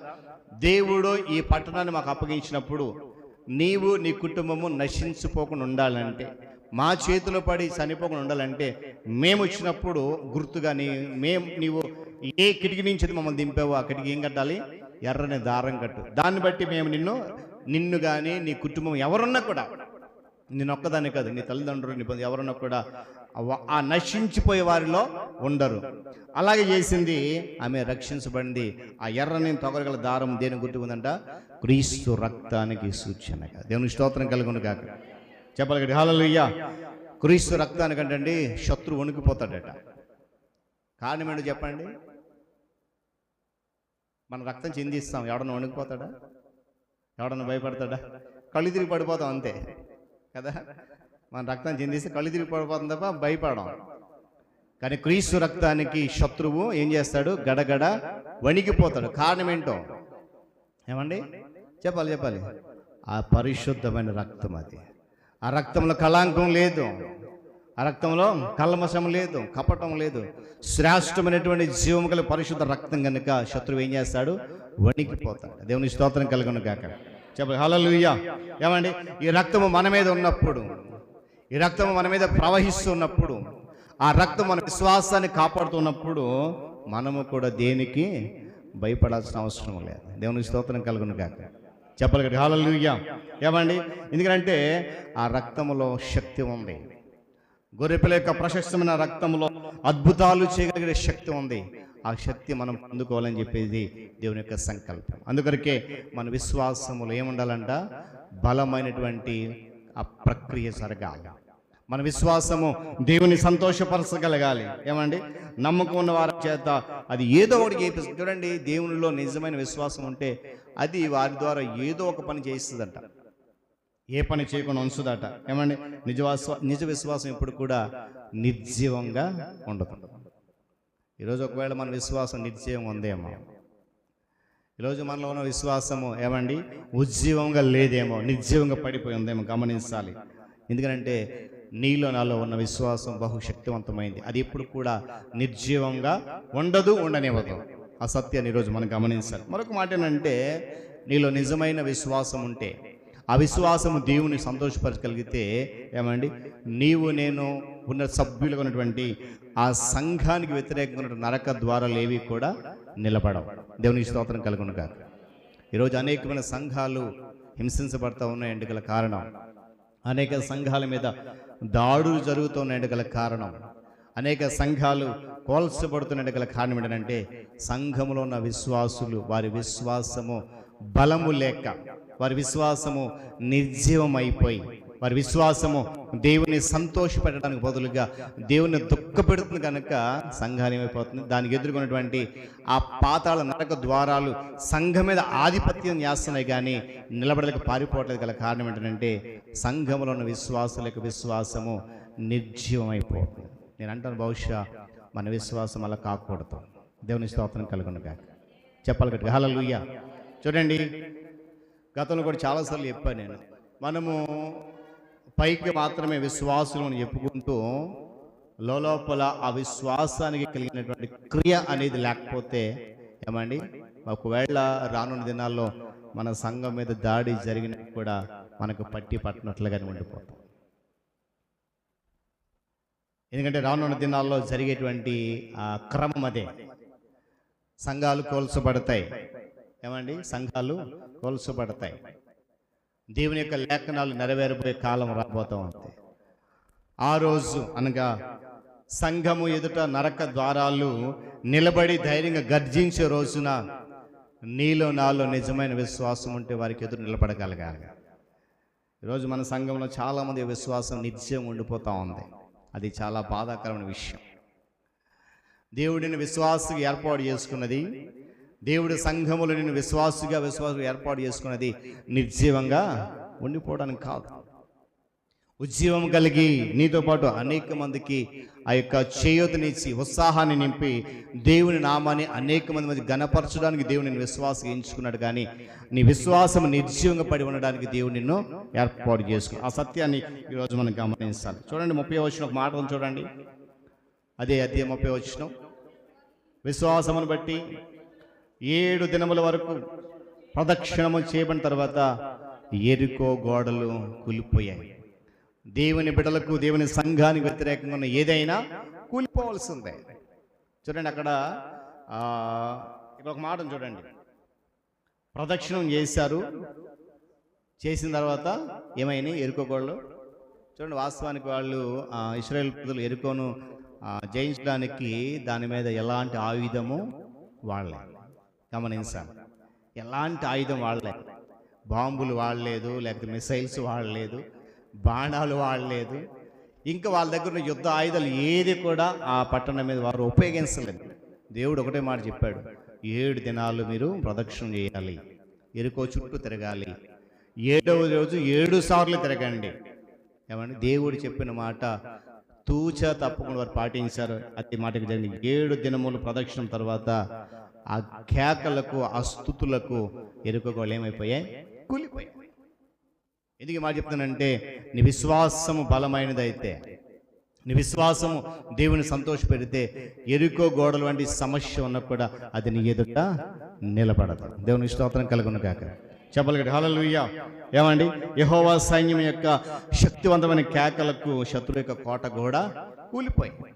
A: దేవుడు ఈ పట్టణాన్ని మాకు అప్పగించినప్పుడు నీవు నీ కుటుంబము నశించిపోకుండా ఉండాలంటే, మా చేతిలో పడి చనిపోకుండా ఉండాలంటే మేము వచ్చినప్పుడు గుర్తుగా నీవు ఏ కిటికీ నుంచి మమ్మల్ని దింపావో ఆ కిటికీ ఏం కట్టాలి? ఎర్రని దారం కట్టు. దాన్ని బట్టి మేము నిన్ను కానీ నీ కుటుంబం ఎవరున్నా కూడా, నేను ఒక్కదాన్ని కాదు, నీ తల్లిదండ్రులు నీ ఎవరున్నా కూడా ఆ నశించిపోయే వారిలో ఉండరు. అలాగే చేసింది ఆమె, రక్షించబడింది. ఆ ఎర్రని తొగరగల దారం దేని గుర్తు ఉందంట? క్రీస్తు రక్తానికి సూచనగా. దేవుని స్తోత్రం కలుగును గాక. చెప్పాలి హల్లెలూయా. క్రీస్తు రక్తానికంటండి శత్రువు వణికిపోతాడట. కారణం ఏంటో చెప్పండి? మన రక్తం చిందిస్తాం, ఎవడన్నా వణికిపోతాడా? ఎవడన్నా భయపడతాడా? కళ్ళు తిరిగి పడిపోతాం అంతే కదా. మన రక్తం చిందిస్తే కళ్ళు తిరిగి పడిపోతుంది తప్ప భయపడం. కానీ క్రీస్తు రక్తానికి శత్రువు ఏం చేస్తాడు? గడగడ వణికిపోతాడు. కారణం ఏంటో ఏమండి? చెప్పాలి. ఆ పరిశుద్ధమైన రక్తం అది. ఆ రక్తంలో కళంకం లేదు, ఆ రక్తంలో కల్మషం లేదు, కపటం లేదు. శ్రేష్టమైనటువంటి జీవము గల పరిశుద్ధ రక్తం కనుక శత్రువు ఏం చేస్తాడు? వణికిపోతాడు. దేవుని స్తోత్రం కలుగును గాక. చెప్పాలి హల్లెలూయా. ఏమండి? ఈ రక్తము మన మీద ఉన్నప్పుడు, ఈ రక్తము మన మీద ప్రవహిస్తున్నప్పుడు, ఆ రక్తం మన విశ్వాసాన్ని కాపాడుతున్నప్పుడు మనము కూడా దేనికి భయపడాల్సిన అవసరం లేదు. దేవుని స్తోత్రం కలుగును గాక. చెప్పాలి హల్లెలూయా. ఏమండి? ఎందుకంటే ఆ రక్తములో శక్తి ఉంది. గొర్రెపిల్ల యొక్క ప్రశస్తమైన రక్తంలో అద్భుతాలు చేయగలిగే శక్తి ఉంది. ఆ శక్తి మనం పొందుకోవాలని చెప్పేది దేవుని యొక్క సంకల్పం. అందుకొరకే మన విశ్వాసములో ఏముండాలంట? బలమైనటువంటి ఆ ప్రక్రియ జరగాలి. మన విశ్వాసము దేవుని సంతోషపరచగలగాలి. ఏమండి? నమ్మకం ఉన్న వారి చేత అది ఏదో ఒకటి చేపిస్తుంది. చూడండి, దేవునిలో నిజమైన విశ్వాసం ఉంటే అది వారి ద్వారా ఏదో ఒక పని చేయిస్తుందట, ఏ పని చేయకుండా ఉంచుదట. ఏమండి? నిజ విశ్వాసం ఇప్పుడు కూడా నిర్జీవంగా ఉండదు. ఈరోజు ఒకవేళ మన విశ్వాసం నిర్జీవంగా ఉందేమో, ఈరోజు మనలో ఉన్న విశ్వాసము ఏమండి ఉజ్జీవంగా లేదేమో, నిర్జీవంగా పడిపోయి ఉందేమో గమనించాలి. ఎందుకంటే నీలో నాలో ఉన్న విశ్వాసం బహుశక్తివంతమైంది. అది ఎప్పుడు కూడా నిర్జీవంగా ఉండనివ్వదు. ఆ సత్యాన్ని ఈరోజు మనం గమనించాలి. మరొక మాట ఏంటంటే, నీలో నిజమైన విశ్వాసం ఉంటే, ఆ విశ్వాసము దేవుని సంతోషపరచగలిగితే ఏమండి, నీవు నేను ఉన్న సభ్యులుగా ఉన్నటువంటి ఆ సంఘానికి వ్యతిరేకంగా ఉన్న నరక ద్వారాలు ఏవి కూడా నిలబడవు. దేవుని స్తోత్రం కలుగును గాక. ఈరోజు అనేకమైన సంఘాలు హింసించబడతా ఉన్నాయండి గల కారణం, అనేక సంఘాల మీద దాడులు జరుగుతున్నాయండి గల కారణం, అనేక సంఘాలు కోల్చబడుతున్నట్టు గల కారణం ఏంటంటే, సంఘములో ఉన్న విశ్వాసులు వారి విశ్వాసము బలము లేక, వారి విశ్వాసము నిర్జీవమైపోయి, వారి విశ్వాసము దేవుని సంతోషపెట్టడానికి బదులుగా దేవుని దుఃఖపెడుతుంది కనుక సంఘాన్ని ఏమైపోతుంది? దానికి ఎదుర్కొన్నటువంటి ఆ పాతాళ నరక ద్వారాలు సంఘం మీద ఆధిపత్యం చేస్తున్నాయి కానీ నిలబడలేక పారిపోవట్లేదు గల కారణం ఏంటంటే, సంఘంలో ఉన్న విశ్వాసుల యొక్క విశ్వాసము నిర్జీవమైపోతుంది. నేను అంటాను, బహుశా మన విశ్వాసం అలా కాకూడదు. దేవుని స్తోత్రం కలుగును గాక. చెప్పాలి గట్టిగా హల్లెలూయా. చూడండి, గతంలో కూడా చాలాసార్లు చెప్పాను నేను, మనము పైకి మాత్రమే విశ్వాసులు అని చెప్పుకుంటూ లోపల ఆ విశ్వాసానికి కలిగినటువంటి క్రియ అనేది లేకపోతే ఏమండి, ఒకవేళ రానున్న దినాల్లో మన సంఘం మీద దాడి జరిగినట్టు కూడా మనకు పట్టినట్లుగానే ఉండిపోతాం. ఎందుకంటే రానున్న దినాల్లో జరిగేటువంటి ఆ క్రమం అదే. సంఘాలు కోల్చబడతాయి. ఏమండి? సంఘాలు కోల్చబడతాయి. దేవుని యొక్క లేఖనాలు నెరవేరబోయే కాలం రాబోతూ ఉంది. ఆ రోజు అనగా సంఘము ఎదుట నరక ద్వారాలు నిలబడి ధైర్యంగా గర్జించే రోజున నీలో నాలో నిజమైన విశ్వాసం ఉంటే వారికి ఎదురు నిలబడగలగాలి. ఈరోజు మన సంఘంలో చాలామంది విశ్వాసం నిత్యం ఉండిపోతూ ఉంది. అది చాలా బాధాకరమైన విషయం. దేవుడిని విశ్వాసగా ఏర్పాటు చేసుకున్నది, దేవుడి సంఘములు నిన్ను విశ్వాసం ఏర్పాటు చేసుకున్నది నిర్జీవంగా ఉండిపోవడానికి కాదు. ఉజ్జీవం కలిగి నీతో పాటు అనేక మందికి ఆ యొక్క చేయూతనిచ్చి ఉత్సాహాన్ని నింపి దేవుని నామాన్ని అనేక మంది గణపరచడానికి దేవుని విశ్వాసం ఎంచుకున్నాడు. కానీ నీ విశ్వాసం నిర్జీవంగా పడి ఉండడానికి దేవుడు నిన్ను ఏర్పాటు చేసుకున్నాడు. ఆ సత్యాన్ని ఈరోజు మనం గమనించాలి. చూడండి, 30వ వచనం ఒక మాట చూడండి. అదే 30వ వచనం, విశ్వాసమును బట్టి 7 దినముల వరకు ప్రదక్షిణము చేయబడిన తర్వాత ఎరికో గోడలు కూలిపోయాయి. దేవుని బిడ్డలకు, దేవుని సంఘానికి వ్యతిరేకంగా ఉన్న ఏదైనా కూలిపోవాల్సిందే. చూడండి అక్కడ ఇక్కడ ఒక మాట చూడండి, ప్రదక్షిణం చేశారు, చేసిన తర్వాత ఏమైనా ఎరుకోగోళ్ళు. చూడండి, వాస్తవానికి వాళ్ళు ఇశ్రాయేలు ప్రజలు ఎరుకోను జయించడానికి దాని మీద ఎలాంటి ఆయుధము వాడలేదు. గమనించాలి, ఎలాంటి ఆయుధం వాడలేదు. బాంబులు వాడలేదు, లేకపోతే మిసైల్స్ వాడలేదు, బాణాలు వాడలేదు. ఇంకా వాళ్ళ దగ్గర ఉన్న యుద్ధ ఆయుధాలు ఏది కూడా ఆ పట్టణం మీద వారు ఉపయోగించలేదు. దేవుడు ఒకటే మాట చెప్పాడు, 7 దినాలు మీరు ప్రదక్షిణం చేయాలి, ఎరుకో చుట్టూ తిరగాలి, 7వ రోజు 7 సార్లు తిరగండి. ఏమండి, దేవుడు చెప్పిన మాట తూచా తప్పకుండా వారు పాటించారు. అతి మాటకి జరిగింది. 7 దినములు ప్రదక్షిణం తర్వాత ఆ కేకలకు, ఆ స్తుతులకు ఎరుకగోళ్ళు ఏమైపోయాయి? కూలిపోయాయి. ఎందుకు ఈ మాట చెప్తానంటే, నీ విశ్వాసము బలమైనదైతే, నీ విశ్వాసము దేవుని సంతోషపెడితే ఎరుకో గోడలు వంటి సమస్య ఉన్నా కూడా అది నీ ఎదుట నిలబడదు. దేవుని స్తోత్రం కలుగును గాక. చెప్పగలగండి హల్లెలూయా. ఏమండి, యెహోవా సైన్యం యొక్క శక్తివంతమైన కేకలకు శత్రువు యొక్క కోట కూడా కూలిపోయింది,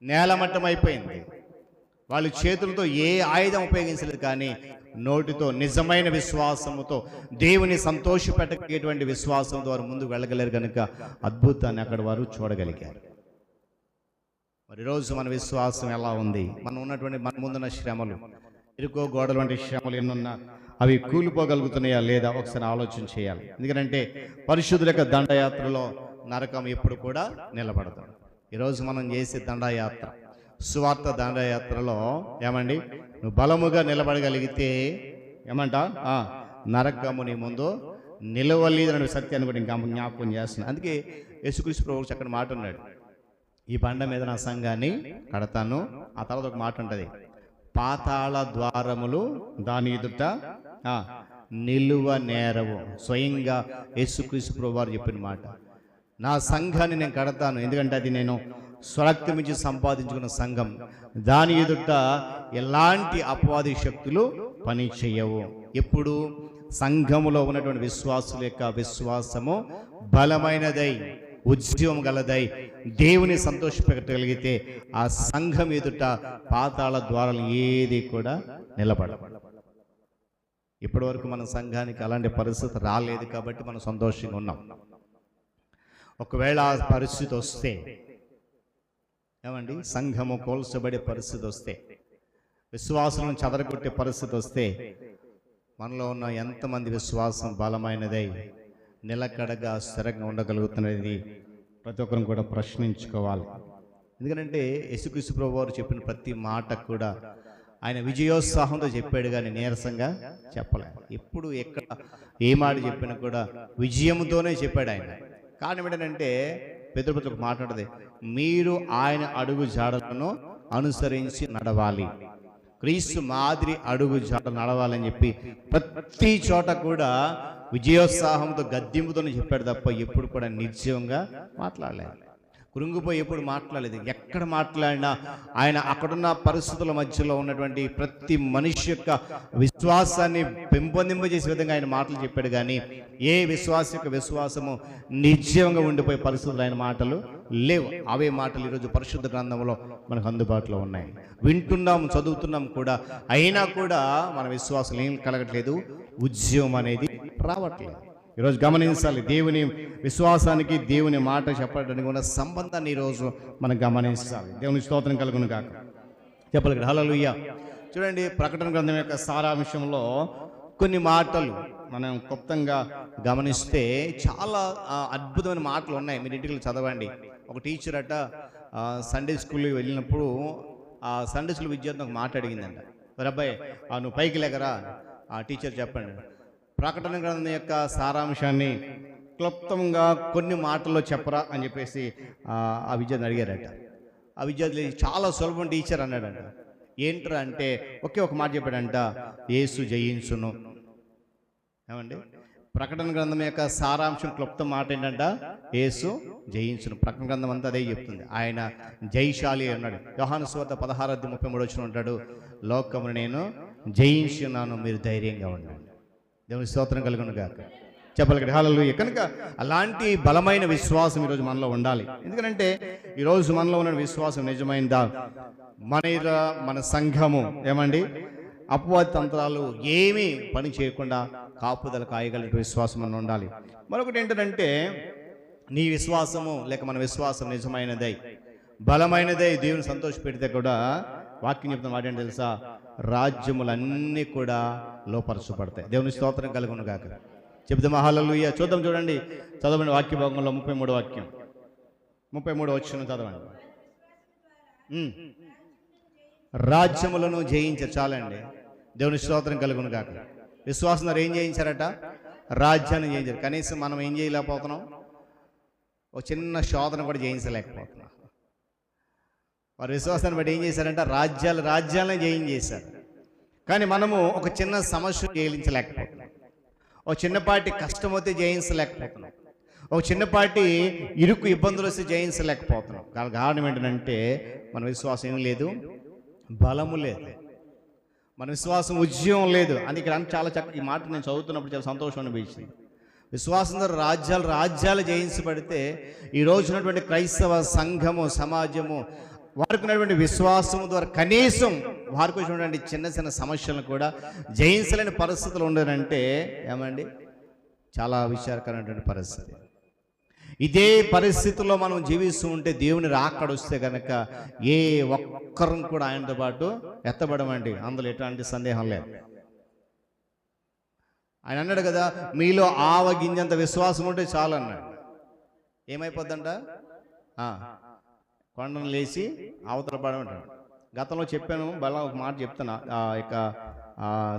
A: నేలమట్టం అయిపోయింది. వాళ్ళు చేతులతో ఏ ఆయుధం ఉపయోగించలేదు, కానీ నోటితో నిజమైన విశ్వాసముతో దేవుని సంతోషపెట్టగలిగేటువంటి విశ్వాసంతో వారు ముందుకు వెళ్ళగలేరు కనుక అద్భుతాన్ని అక్కడ వారు చూడగలిగారు. మరి ఈరోజు మన విశ్వాసం ఎలా ఉంది? మనం ఉన్నటువంటి మన ముందున్న శ్రమలు, ఇరుకో గోడలు వంటి శ్రమలు ఎన్నున్నా అవి కూలిపోగలుగుతున్నాయా లేదా ఒకసారి ఆలోచన చేయాలి. ఎందుకంటే పరిశుద్ధుల యొక్క దండయాత్రలో నరకం ఎప్పుడు కూడా నిలబడదు. ఈరోజు మనం చేసే దండయాత్ర, సువార్త దండయాత్రలో ఏమండి, నువ్వు బలముగా నిలబడగలిగితే ఏమంటా నరకము నీ ముందు నిలవలేదనే సత్యాన్ని కూడా ఇంకా జ్ఞాపకం చేస్తున్నాను. అందుకే యేసుక్రీస్తు ప్రభువు చక్కని మాట ఉన్నాడు, ఈ బండ మీద నా సంఘాన్ని కడతాను. ఆ తర్వాత ఒక మాట ఉంటుంది, పాతాళ ద్వారములు దాని ఎదుట నిలువ నేరవు. స్వయంగా యేసుక్రీస్తు ప్రభువు వారు చెప్పిన మాట, నా సంఘాన్ని నేను కడతాను, ఎందుకంటే అది నేను స్వరక్తం నుంచి సంపాదించుకున్న సంఘం, దాని ఎదుట ఎలాంటి అపవాది శక్తులు పని చేయవు. ఎప్పుడు సంఘములో ఉన్నటువంటి విశ్వాసుల యొక్క విశ్వాసము బలమైనదై, ఉద్యమం గలదై, దేవుని సంతోషపెట్టగలిగితే ఆ సంఘం ఎదుట పాతాళ ద్వారాలు ఏది కూడా నిలబడవు. ఇప్పటి వరకు మన సంఘానికి అలాంటి పరిస్థితి రాలేదు కాబట్టి మనం సంతోషంగా ఉన్నాం. ఒకవేళ ఆ పరిస్థితి వస్తే, ఏమండి, సంఘము కోల్చబడే పరిస్థితి వస్తే, విశ్వాసులను చెదరగొట్టే పరిస్థితి వస్తే, మనలో ఉన్న ఎంతమంది విశ్వాసం బలమైనదై నిలకడగా స్థిరంగా ఉండగలుగుతున్నది ప్రతి ఒక్కరిని కూడా ప్రశ్నించుకోవాలి. ఎందుకంటే యేసుక్రీస్తు ప్రభువు వారు చెప్పిన ప్రతి మాట కూడా ఆయన విజయోత్సాహంతో చెప్పాడు, కానీ నీరసంగా చెప్పలేదు. ఎప్పుడు ఎక్కడ ఏ మాట చెప్పినా కూడా విజయంతోనే చెప్పాడు ఆయన. కారణం ఏంటంటే పెద్దలకు మాట్లాడదే, మీరు ఆయన అడుగు జాడలను అనుసరించి నడవాలి, క్రీస్తు మాదిరి అడుగు జాడ నడవాలని చెప్పి ప్రతి చోట కూడా విజయోత్సాహంతో గద్దింపుతోనే చెప్పాడు తప్ప ఎప్పుడు కూడా నిర్జీవంగా మాట్లాడలేదు, కృంగిపోయి ఎప్పుడు మాట్లాడలేదు. ఎక్కడ మాట్లాడినా ఆయన అక్కడున్న పరిస్థితుల మధ్యలో ఉన్నటువంటి ప్రతి మనిషి యొక్క విశ్వాసాన్ని పెంపొందింపజేసే విధంగా ఆయన మాటలు చెప్పాడు. కానీ ఏ విశ్వాస యొక్క విశ్వాసము నిర్జీవంగా ఉండిపోయే పరిస్థితులు ఆయన మాటలు లేవు. అవే మాటలు ఈరోజు పరిశుద్ధ గ్రంథంలో మనకు అందుబాటులో ఉన్నాయి. వింటున్నాం, చదువుతున్నాం కూడా, అయినా కూడా మన విశ్వాసం ఏం కలగట్లేదు, ఉద్యమం అనేది రావట్లేదు. ఈరోజు గమనించాలి, దేవుని విశ్వాసానికి దేవుని మాట చెప్పడానికి ఉన్న సంబంధాన్ని ఈరోజు మనం గమనించాలి. దేవుని స్తోత్రం కలుగును కాక. చెప్పగలరు హల్లెలూయా. చూడండి, ప్రకటన గ్రంథం యొక్క సారాంశంలో కొన్ని మాటలు మనం క్లుప్తంగా గమనిస్తే చాలా అద్భుతమైన మాటలు ఉన్నాయి. మీరు ఇంటికి చదవండి. ఒక టీచర్ అట సండే స్కూల్కి వెళ్ళినప్పుడు ఆ సండే స్కూల్ విద్యార్థి ఒక మాట అడిగిందంట, మరి అబ్బాయి నువ్వు పైకి లేకరా, ఆ టీచర్ చెప్పండి ప్రకటన గ్రంథం యొక్క సారాంశాన్ని క్లుప్తంగా కొన్ని మాటల్లో చెప్పరా అని చెప్పేసి ఆ విద్యార్థిని అడిగారట. ఆ విద్యార్థి చాలా సులభం టీచర్ అన్నాడంట. ఏంట్రా అంటే ఒకే ఒక మాట చెప్పాడంట, యేసు జయించును. ఏమండి, ప్రకటన గ్రంథం యొక్క సారాంశం క్లుప్త మాట ఏంటంట, యేసు జయించును. ప్రకటన గ్రంథం అంతా అదే చెప్తుంది. ఆయన జయశాలి అన్నాడు. యోహాను సువార్త 16:33 ఉంటాడు, లోకమును నేను జయించున్నాను, మీరు ధైర్యంగా ఉండండి. దేవుని స్తోత్రం కలుగును గాక. చెప్పగలిగాడు. హల్లెలూయా. కనుక అలాంటి బలమైన విశ్వాసం ఈరోజు మనలో ఉండాలి. ఎందుకంటే ఈరోజు మనలో ఉన్న విశ్వాసం నిజమైందా, మన సంఘము ఏమండి అపవాది తంత్రాలు ఏమీ పని చేయకుండా కాపుదల కాయగలిగే విశ్వాసం మనం ఉండాలి. మరొకటి ఏంటంటే నీ విశ్వాసము లేక మన విశ్వాసం నిజమైనదై బలమైనదై దేవుని సంతోషపెడితే కూడా వాక్యం చెప్తున్న మాట ఏంటి తెలుసా, రాజ్యములన్నీ కూడా లోపరచబడతాయి. దేవుని స్తోత్రం కలుగును గాక. చెప్తాం హల్లెలూయా. చూద్దాం, చూడండి, చదవండి వాక్య భాగంలో 33 వాక్యం, 33 వచనం చదవండి. రాజ్యములను జయించారు. చాలండి, దేవుని స్తోత్రం కలుగును గాక. విశ్వాసం ద్వారా ఏం చేయించారట, రాజ్యాన్ని జయించారు. కనీసం మనం ఏం చేయలేకపోతున్నాం, ఒక చిన్న శోధన కూడా జయించలేకపోతున్నాం. వారి విశ్వాసాన్ని బట్టి ఏం చేశారంటే రాజ్యాలను జయించేశారు. కానీ మనము ఒక చిన్న సమస్య జయించలేకపోతున్నాం, ఒక చిన్నపాటి కష్టం వస్తే జయించలేకపోతున్నాం, ఒక చిన్నపాటి ఇరుకు ఇబ్బందులు వస్తే జయించలేకపోతున్నాం. కారణం ఏంటంటే మన విశ్వాసం ఏం లేదు, బలము లేదు, మన విశ్వాసం ఉద్యమం లేదు. అందుకే చాలా చక్కగా ఈ మాట నేను చదువుతున్నప్పుడు చాలా సంతోషం అనిపించింది. విశ్వాసం ద్వారా రాజ్యాలు జయించబడితే ఈ రోజున్నటువంటి క్రైస్తవ సంఘము సమాజము వారికి ఉన్నటువంటి విశ్వాసం ద్వారా కనీసం వారికి వచ్చినటువంటి చిన్న చిన్న సమస్యలను కూడా జయించలేని పరిస్థితులు ఉండనంటే ఏమండి చాలా విచారకరమైనటువంటి పరిస్థితి. ఇదే పరిస్థితుల్లో మనం జీవిస్తూ ఉంటే దేవుని రాకడొస్తే కనుక ఏ ఒక్కరం కూడా ఆయనతో పాటు ఎత్తబడమండి, అందులో ఎటువంటి సందేహం లేదు. ఆయన అన్నాడు కదా, మీలో ఆవగింజంత విశ్వాసం ఉంటే చాలు అన్నాడు. ఏమైపోద్దంట, కొండను లేచి అవతల పడమంటాడు. గతంలో చెప్పాను, బలం ఒక మాట చెప్తాను ఆ యొక్క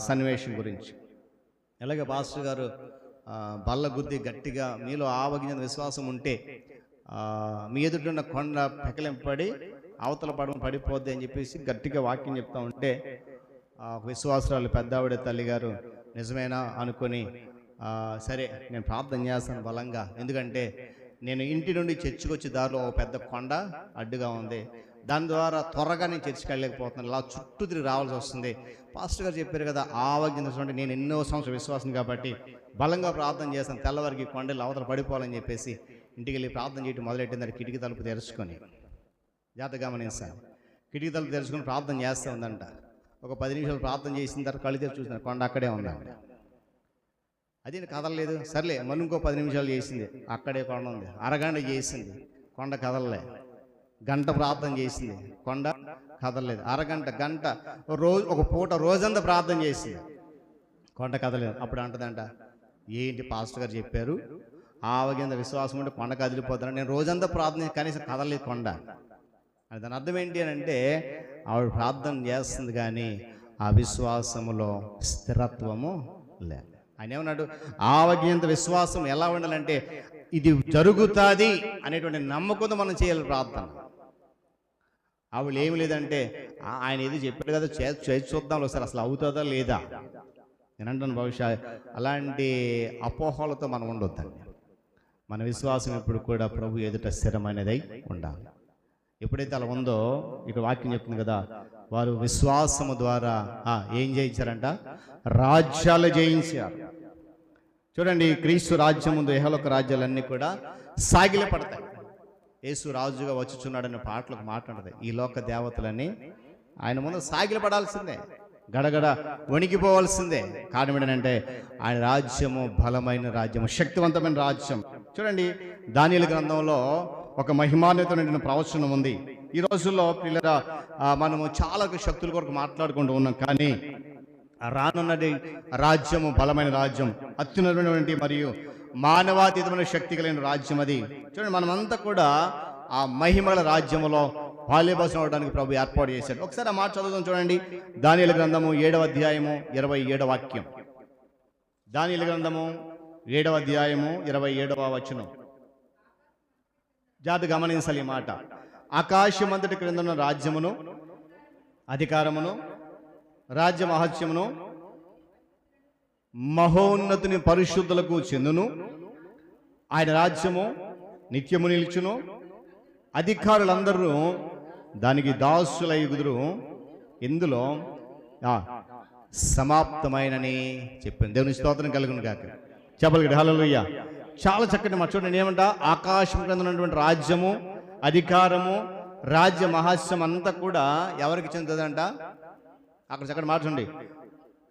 A: సన్నివేశం గురించి. ఎలాగ పాస్టర్ గారు బల్ల గుద్ది గట్టిగా మీలో ఆవగింజంత విశ్వాసం ఉంటే మీ ఎదుటిన్న కొండ పెకలింపడి అవతల పడిపోద్ది అని చెప్పేసి గట్టిగా వాక్యం చెప్తా ఉంటే విశ్వాసరాలు పెద్దావిడ తల్లి గారు నిజమేనా అనుకొని సరే నేను ప్రార్థన చేస్తాను బలంగా, ఎందుకంటే నేను ఇంటి నుండి చర్చికి వచ్చే దారిలో ఒక పెద్ద కొండ అడ్డుగా ఉంది, దాని ద్వారా త్వరగా నేను చర్చికి వెళ్ళలేకపోతున్నాను, ఇలా చుట్టూ తిరిగి రావాల్సి వస్తుంది. పాస్టర్ గారు చెప్పారు కదా ఆవగించండి, నేను ఎన్నో సంవత్సరాల విశ్వాసం కాబట్టి బలంగా ప్రార్థన చేస్తాను, తెల్లవారికి కొండలు అవతల పడిపోవాలని చెప్పేసి ఇంటికి వెళ్ళి ప్రార్థన చేయడం మొదలెట్టిందని కిటికీ తలుపు తెరుచుకొని జాగ్రత్తగా గమనిస్తాను. కిటికీ తలుపు తెరుచుకొని ప్రార్థన చేస్తూ ఉందంట. ఒక 10 నిమిషాలు ప్రార్థన చేసిన తర్వాత కళ్ళు తెరిచి చూసిన కొండ అక్కడే ఉందంట. అది కదలలేదు. సర్లే మళ్ళీ ఇంకో 10 నిమిషాలు చేసింది, అక్కడే కొండ ఉంది. అరగంట చేసింది, కొండ కదలలే. గంట ప్రార్థన చేసింది, కొండ కదలలేదు. గంట ఒక పూట రోజంతా ప్రార్థన చేసింది, కొండ కదలేదు. అప్పుడు అంటదంట, ఏంటి పాస్టర్ గారు చెప్పారు ఆవగింద విశ్వాసం ఉంటే కొండ కదిలిపోతాను, నేను రోజంతా ప్రార్థన కనీసం కదలలేదు కొండ అని. దాని అర్థం ఏంటి అని అంటే ఆవిడ ప్రార్థన చేస్తుంది కానీ ఆ విశ్వాసములో స్థిరత్వము లేదు. ఆయన ఏమన్నాడు, ఆవగింత విశ్వాసం ఎలా ఉండాలంటే ఇది జరుగుతుంది అనేటువంటి నమ్మకంతో మనం చేయాలి ప్రార్థన. ఆవిడ ఏమి లేదంటే ఆయన ఏది చెప్పాడు కదా చేసి చూద్దాం ఒకసారి అసలు అవుతుందా లేదా నేను అంటాను. బహుశా అలాంటి అపోహలతో మనం ఉండొద్దండి. మన విశ్వాసం ఎప్పుడు కూడా ప్రభు ఎదుట స్థిరమైనదై ఉండాలి. ఎప్పుడైతే అలా ఉందో ఇక్కడ వాక్యం చెప్తుంది కదా, వారు విశ్వాసము ద్వారా ఏం జయించారంట, రాజ్యాలు జయించారు. చూడండి, క్రీస్తు రాజ్యం ముందు ఇహలోక రాజ్యాలన్నీ కూడా సాగిల పడతాయి. యేసు రాజుగా వచ్చుచున్నాడనే పాటలకు మాట్లాడతాయి. ఈ లోక దేవతలన్నీ ఆయన ముందు సాగిల పడాల్సిందే, గడగడ వణికిపోవాల్సిందే. కారణం ఏంటంటే ఆయన రాజ్యము బలమైన రాజ్యము, శక్తివంతమైన రాజ్యం. చూడండి, దానియేలు గ్రంథంలో ఒక మహిమాన్వితమైన ప్రవచనం ఉంది. ఈ రోజుల్లో పిల్లరా మనము చాలా శక్తుల కొరకు మాట్లాడుకుంటూ ఉన్నాం, కానీ రానున్నది రాజ్యము బలమైన రాజ్యం, అత్యున్నతమైనటువంటి మరియు మానవాతీతమైన శక్తి కలిగిన రాజ్యం అది. చూడండి, మనమంతా కూడా ఆ మహిమల రాజ్యములో పాలిభాసం అవడానికి ప్రభు ఏర్పాటు చేశాడు. ఒకసారి ఆ మాట చదువుదాం. చూడండి, దానియేలు గ్రంథము 7వ అధ్యాయము 27వ వాక్యం. దానియేలు గ్రంథము 7వ అధ్యాయము 27వ వచనం. జాతి గమనించాలి ఈ మాట. ఆకాశమంతటి క్రింద ఉన్న రాజ్యమును అధికారమును రాజ్య మహత్యమును మహోన్నతుని పరిశుద్ధులకు చెందును, ఆయన రాజ్యము నిత్యము నిలుచును, అధికారులందరూ దానికి దాసులైగుదురు, ఇందులో సమాప్తమైనని చెప్పింది. దేవుని స్తోత్రం కలుగును గాక. చెప్పగలిగాడు. హల్లెలూయా. చాలా చక్కటి మాట చూడండి. ఏమంట, ఆకాశం క్రింద ఉన్నటువంటి రాజ్యము, అధికారము, రాజ్య మహాస్యం అంతా కూడా ఎవరికి చెందుతుందంట? అక్కడ చక్కటి మాట చూడండి,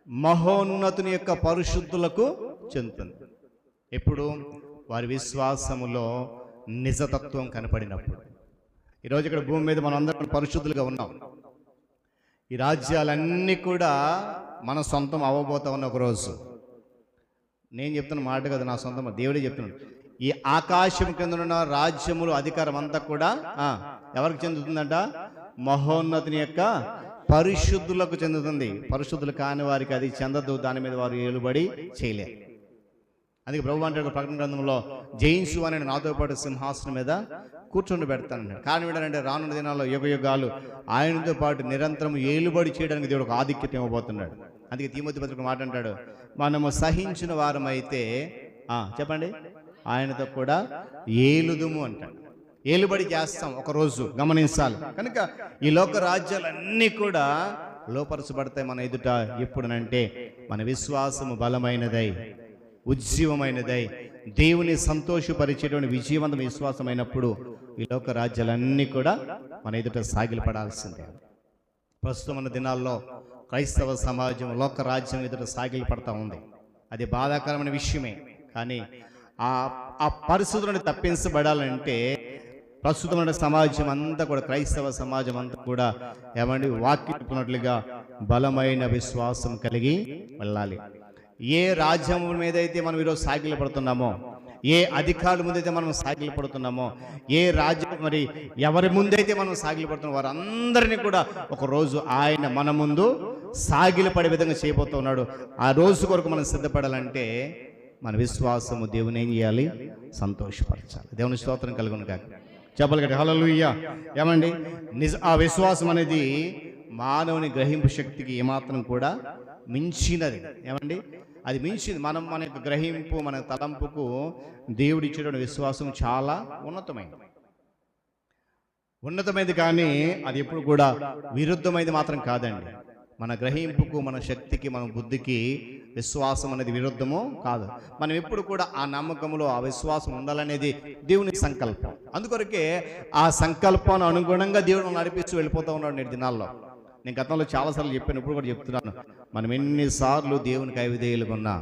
A: మహోన్నతుని యొక్క పరిశుద్ధులకు చెందుతుంది. ఎప్పుడు? వారి విశ్వాసములో నిజతత్వం కనపడినప్పుడు. ఈరోజు ఇక్కడ భూమి మీద మనం అందరం పరిశుద్ధులుగా ఉన్నాం. ఈ రాజ్యాలన్నీ కూడా మన సొంతం అవ్వబోతా ఉన్న ఒకరోజు. నేను చెప్తున్న మాట కదా, నా సొంతం, దేవుడే చెప్తున్నాడు. ఈ ఆకాశం కింద ఉన్న రాజ్యములు, అధికారం అంతా కూడా ఎవరికి చెందుతుందంట? మహోన్నతుని యొక్క పరిశుద్ధులకు చెందుతుంది. పరిశుద్ధులు కాని వారికి అది చెందదు, దాని మీద వారు ఏలుబడి చేయలేరు. అందుకే ప్రభు అంటే ప్రకటన గ్రంథంలో, జయించు అని నాతో పాటు సింహాసనం మీద కూర్చొని పెడతానన్నాడు. కారణం ఏంటంటే రానున్న దినాల్లో యుగ యుగాలు ఆయనతో పాటు నిరంతరం ఏలుబడి చేయడానికి దేవుడు ఒక ఆధిక్యత ఇవ్వబోతున్నాడు. అందుకే తిమోతి పత్రిక మాట అంటాడు, మనము సహించిన వారమైతే చెప్పండి ఆయనతో కూడా ఏలుదుము అంటాడు. ఏలుబడి చేస్తాం ఒకరోజు, గమనించాలి. కనుక ఈ లోక రాజ్యాలన్నీ కూడా లోపరచబడతాయి మన ఎదుట. ఎప్పుడనంటే మన విశ్వాసము బలమైనదై, ఉజ్జీవమైనదై, దేవుని సంతోషపరిచేటువంటి విజయవంతమైన విశ్వాసమైనప్పుడు ఈ లోక రాజ్యాలన్నీ కూడా మన ఎదుట సాగిలి పడాల్సిందే. ప్రస్తుతం మన దినాల్లో క్రైస్తవ సమాజం లోక రాజ్యం ఎదుట సాగిలి పడతా ఉంది. అది బాధాకరమైన విషయమే. కానీ ఆ పరిస్థితులను తప్పించబడాలంటే ప్రస్తుతమైన సమాజం అంతా కూడా, క్రైస్తవ సమాజం అంతా కూడా ఏమండి, వాక్యం చెప్పినట్లుగా బలమైన విశ్వాసం కలిగి వెళ్ళాలి. ఏ రాజ్యం మీద అయితే మనం ఈరోజు సాగిలి పడుతున్నామో, ఏ అధికారుల ముందైతే మనం సాగిలి పడుతున్నామో, ఏ రాజ్యం మరి ఎవరి ముందైతే మనం సాగిలి పడుతున్నామో, వారందరినీ కూడా ఒకరోజు ఆయన మన ముందు సాగిలి పడే విధంగా చేయబోతూ ఉన్నాడు. ఆ రోజు కొరకు మనం సిద్ధపడాలంటే మన విశ్వాసము దేవుని ఏం చేయాలి? సంతోషపరచాలి. దేవుని స్తోత్రం కలుగును గాక. చెప్పాలి కదా, హల్లెలూయా. ఏమండి, ఆ విశ్వాసం అనేది మానవుని గ్రహింపు శక్తికి ఏమాత్రం కూడా మించినది. ఏమండి, అది మించింది. మన యొక్క గ్రహింపు, మన తలంపుకు దేవుడు ఇచ్చేటువంటి విశ్వాసం చాలా ఉన్నతమైనది. కానీ అది ఎప్పుడు కూడా విరుద్ధమైనది మాత్రం కాదండి. మన గ్రహింపుకు, మన శక్తికి, మన బుద్ధికి విశ్వాసం అనేది విరుద్ధము కాదు. మనం ఎప్పుడు కూడా ఆ నమ్మకంలో, ఆ విశ్వాసం ఉండాలనేది దేవుని సంకల్పం. అందుకొరకే ఆ సంకల్పాన్ని అనుగుణంగా దేవుడు నడిపిస్తూ వెళ్ళిపోతూ ఉన్నాడు నేటి దినాల్లో. నేను గతంలో చాలాసార్లు చెప్పాను, ఇప్పుడు కూడా చెప్తున్నాను. మనం ఎన్నిసార్లు దేవునికి అవిధేయులుగా ఉన్నా,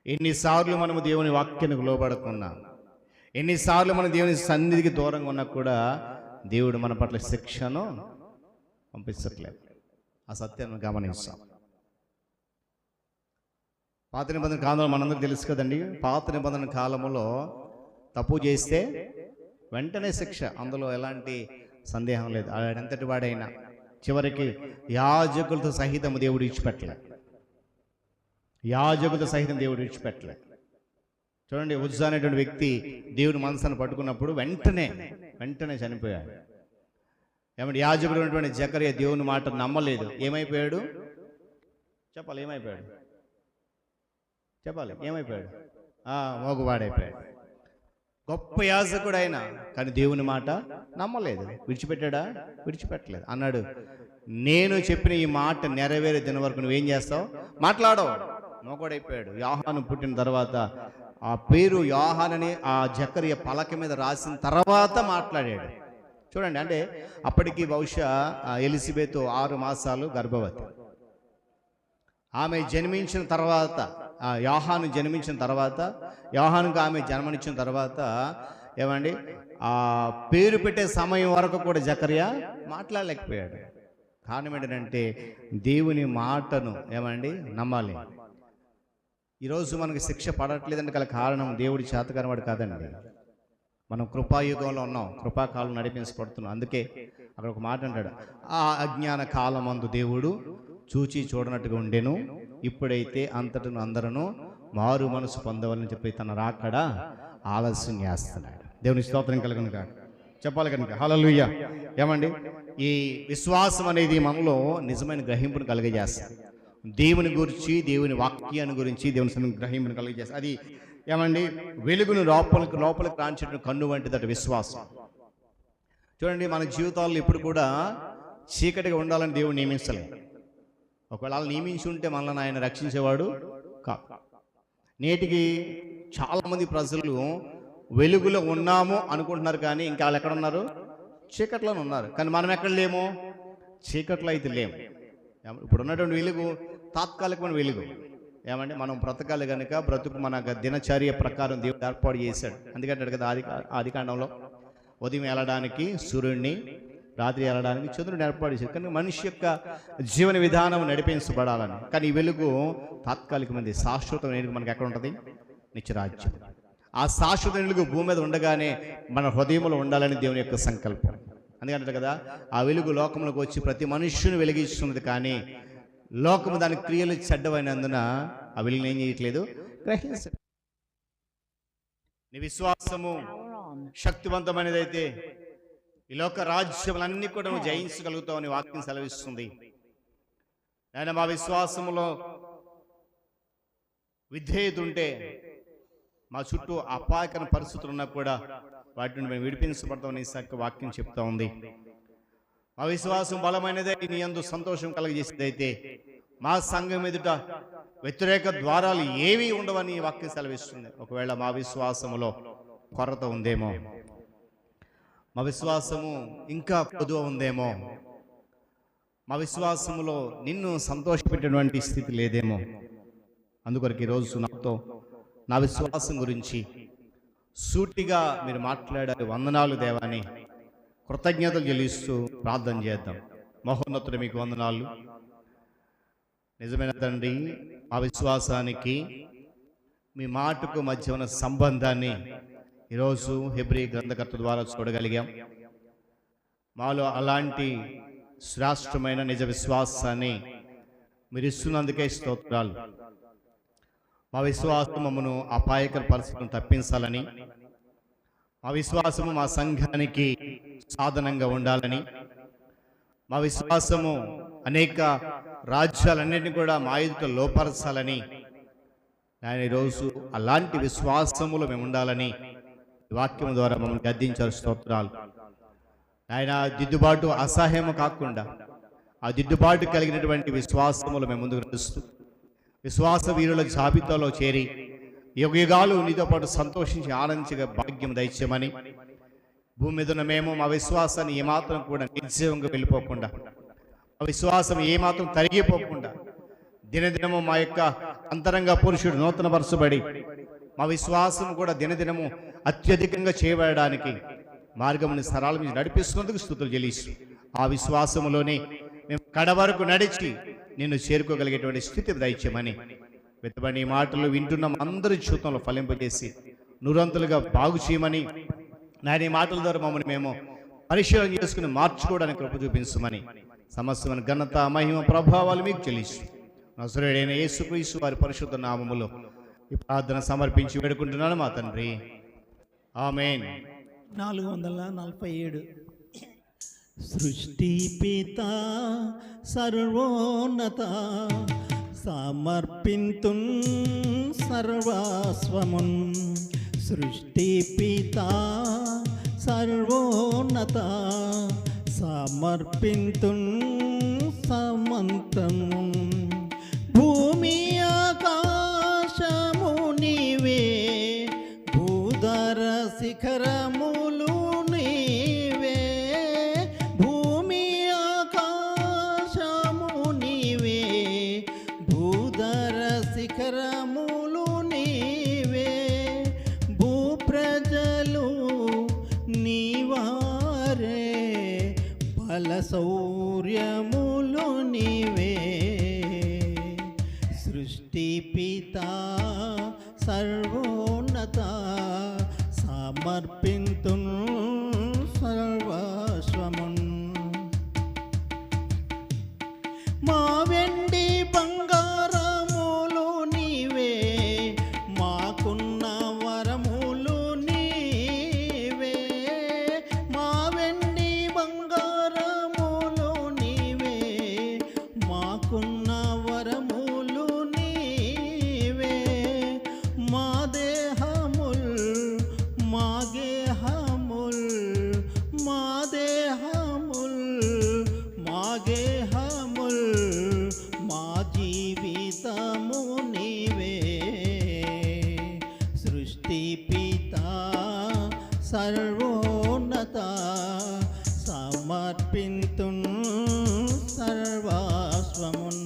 A: ఎన్నిసార్లు మనము దేవుని వాక్యానికి లోబడకున్నా, ఎన్నిసార్లు మనం దేవుని సన్నిధికి దూరంగా ఉన్నా కూడా దేవుడు మన పట్ల శిక్షను పంపించట్లేదు. ఆ సత్యాన్ని గమనిస్తాం. పాత నిబంధన కాలంలో మనందరూ తెలుసు కదండి. పాత నిబంధన కాలంలో తప్పు చేస్తే వెంటనే శిక్ష, అందులో ఎలాంటి సందేహం లేదు. ఆడంతటి వాడైనా చివరికి యాజకులతో సహితం దేవుడు విడిచిపెట్టలే. చూడండి, ఉజ్జా అనేటువంటి వ్యక్తి దేవుని మనసును పట్టుకున్నప్పుడు వెంటనే చనిపోయాడు. ఏమంటే యాజకుడు ఉన్నటువంటి జకర్యా దేవుని మాట నమ్మలేదు. ఏమైపోయాడు? చెప్పాలి. మోగువాడైపోయాడు. గొప్ప యాజకుడు అయినా కానీ దేవుని మాట నమ్మలేదు. విడిచిపెట్టలేదు. అన్నాడు, నేను చెప్పిన ఈ మాట నెరవేరే దిన వరకు నువ్వేం చేస్తావు? మాట్లాడవు. మోగుడైపోయాడు. యోహాను పుట్టిన తర్వాత ఆ పేరు యోహానని ఆ జకర్యా పలక మీద రాసిన తర్వాత మాట్లాడాడు. చూడండి, అంటే అప్పటికి బహుశా ఎలిజబెత్ 6 మాసాలు గర్భవతి. ఆమె జన్మించిన తర్వాత, యోహాను జన్మించిన తర్వాత, యోహానుకు ఆమె జన్మనిచ్చిన తర్వాత ఏమండి, ఆ పేరు పెట్టే సమయం వరకు కూడా జకర్యా మాట్లాడలేకపోయాడు. కారణం ఏంటంటే దేవుని మాటను ఏమండి నమ్మాలి. ఈరోజు మనకి శిక్ష పడట్లేదంటే గల కారణం దేవుడి చేతకానివాడు కాదండి. మనం కృపాయుగంలో ఉన్నాం, కృపాకాలం నడిపించబడుతున్నాం. అందుకే అక్కడ ఒక మాట అంటాడు, ఆ అజ్ఞాన కాలమందు దేవుడు చూచి చూడనట్టుగా ఉండెను, ఇప్పుడైతే అంతటను అందరూ మారు మనసు పొందవాలని చెప్పి తన రాకడ ఆలస్యం చేస్తున్నాడు. దేవుని స్తోత్రం కలుగును కాక. చెప్పాలి కనుక హల్లెలూయా. ఏమండి, ఈ విశ్వాసం అనేది మనలో నిజమైన గ్రహింపును కలిగజేస్తుంది. దేవుని గురించి, దేవుని వాక్యాన్ని గురించి, దేవుని గ్రహింపును కలిగజేస్తుంది. అది ఏమండి, వెలుగును లోపలికి రాంచేట కన్ను వంటిదట విశ్వాసం. చూడండి, మన జీవితాల్లో ఇప్పుడు కూడా చీకటిగా ఉండాలని దేవుడు నియమించలేదు. ఒకవేళ నియమించి ఉంటే మనల్ని ఆయన రక్షించేవాడు కాదు. నేటికి చాలామంది ప్రజలు వెలుగులో ఉన్నాము అనుకుంటున్నారు, కానీ ఇంకా వాళ్ళు ఎక్కడ ఉన్నారు? చీకట్లోనే ఉన్నారు. కానీ మనం ఎక్కడ లేము? చీకట్లో అయితే లేము. ఇప్పుడు ఉన్నటువంటి వెలుగు తాత్కాలికమైన వెలుగు. ఏమంటే మనం బ్రతకాలి కనుక బ్రతుకు మన దినచర్య ప్రకారం దేవుడు ఏర్పాటు చేశాడు. అందుకంటాడు కదా ఆదికాండంలో, ఉదయం వెళ్ళడానికి సూర్యుడిని, రాత్రి వెళ్ళడానికి చంద్రుడిని ఏర్పాటు చేశాడు. కానీ మనిషి యొక్క జీవన విధానం నడిపించబడాలని. కానీ ఈ వెలుగు తాత్కాలికమైనది, శాశ్వతం వెలుగు మనకి ఎక్కడ ఉంటుంది? నిత్యరాజ్యం. ఆ శాశ్వత వెలుగు భూమి మీద ఉండగానే మన హృదయంలో ఉండాలని దేవుని యొక్క సంకల్పం. అందుకంటారు కదా, ఆ వెలుగు లోకంలోకి వచ్చి ప్రతి మనుష్యుని వెలిగిస్తున్నది, కానీ లోకము దాని క్రియలు చెడ్డమైనందున ఆ వెలుగుని ఏం చేయట్లేదు, గ్రహించ. నీ విశ్వాసము శక్తివంతమైనదైతే ఈ లోక రాజ్యములన్నీ కూడా నువ్వు జయించగలుగుతావు అని వాక్యం సెలవిస్తుంది. ఆయన మా విశ్వాసములో విధేయత ఉంటే మా చుట్టూ అపాయకర పరిస్థితులు ఉన్నా కూడా వాటి నుండి మేము విడిపించబడతామని వాక్యం చెప్తా ఉంది. మా విశ్వాసం బలమైనదే, నీ యందు సంతోషం కలగజేసేదైతే మా సంఘం ఎదుట వ్యతిరేక ద్వారాలు ఏవి ఉండవని వాక్యం సెలవిస్తుంది. ఒకవేళ మా విశ్వాసములో కొరత ఉందేమో, మా విశ్వాసము ఇంకా పొదువ ఉందేమో, మా విశ్వాసములో నిన్ను సంతోషపెట్టేటువంటి స్థితి లేదేమో, అందుకొరకు ఈరోజు నాతో నా విశ్వాసం గురించి సూటిగా మీరు మాట్లాడారు. వందనాలు దేవాని కృతజ్ఞతలు చెల్లిస్తూ ప్రార్థన చేద్దాం. మహోన్నతుడు మీకు వందనాలు. నిజమైన తండ్రి, ఆ విశ్వాసానికి మీ మాటకు మధ్య ఉన్న సంబంధాన్ని ఈరోజు హెబ్రీ గ్రంథకర్త ద్వారా చూడగలిగాం. మాలో అలాంటి శ్రేష్టమైన నిజ విశ్వాసాన్ని మీరు ఇస్తున్నందుకే స్తోత్రాలు. మా విశ్వాసం మమ్మను అపాయకర పరిస్థితులను తప్పించాలని, మా విశ్వాసము మా సంఘానికి సాధనంగా ఉండాలని, మా విశ్వాసము అనేక రాజ్యాలన్నింటినీ కూడా మా ఎదుట లోపరచాలని, ఆయన ఈరోజు అలాంటి విశ్వాసములో మేము ఉండాలని వాక్యం ద్వారా మమ్మల్ని గద్దించారు. స్తోత్రాలు. ఆయన దిద్దుబాటు అసహ్యము కాకుండా ఆ దిద్దుబాటు కలిగినటువంటి విశ్వాసములు మేము ముందుకు నడుస్తూ విశ్వాస వీరుల జాబితాలో చేరి యుగయుగాలు నీతో పాటు సంతోషించి ఆనందించే భాగ్యం దయచేయమని, భూమి మీద ఉన్న మేము మా విశ్వాసాన్ని ఏమాత్రం కూడా నిర్జీవంగా వెళ్ళిపోకుండా, మా విశ్వాసం ఏమాత్రం తరిగిపోకుండా, దినదినము మా యొక్క అంతరంగ పురుషుడు నూతనపరచబడి మా విశ్వాసం కూడా దినదినము అత్యధికంగా చేయబడడానికి మార్గముని సరళ మీద నడిపిస్తున్నందుకు స్తుతులు చెల్లిస్తూ, ఆ విశ్వాసములోనే మేము కడవరకు నడిచి నిన్ను చేరుకోగలిగేటువంటి స్థితి దయచేయమని, వెతబడి మాటలు వింటున్నాం అందరి జీవితంలో ఫలింపజేసి నూరంతులుగా బాగు చేయమని, నాయన ఈ మాటల ద్వారా మమ్మల్ని మేము పరిశీలన చేసుకుని మార్చుకోవడానికి కృప చూపించమని, సమస్తమైన ఘనత మహిమ ప్రభావాలు మీకు చెల్లిస్తూ నజరేయుడైన యేసుక్రీస్తు వారి పరిశుద్ధ నామములో ఈ ప్రార్థన సమర్పించి వేడుకుంటున్నాను మా తండ్రి. ఆమేన్.
E: 447 సృష్టి పిత సర్వోన్నత సమర్పింతున్ సర్వస్వమున్. సృష్టి పిత సర్వోన్నత సమర్పింతున్ సమంతము. భూమి ఆకాశము నీవే, భూధర శిఖరములు నీవే. భూమి ఆకాశము నీవే, భూధర శిఖరములు నీవే. భూప్రజలు నీవారే, బల శౌర్యములు నీవే. సృష్టి పిత సర్వోన్నత సమర్పింతున్ సర్వస్వమున్. మా వెండి బంగారములు నీవే, మాకున్న వరములు నీవే. మా వెండి బంగారములు నీవే, మాకున్న వరములు నీవే. మా దేహముల్ మా గేహముల్, మా
D: సర్వోన్నత సమర్పింతున్ సర్వస్వమున్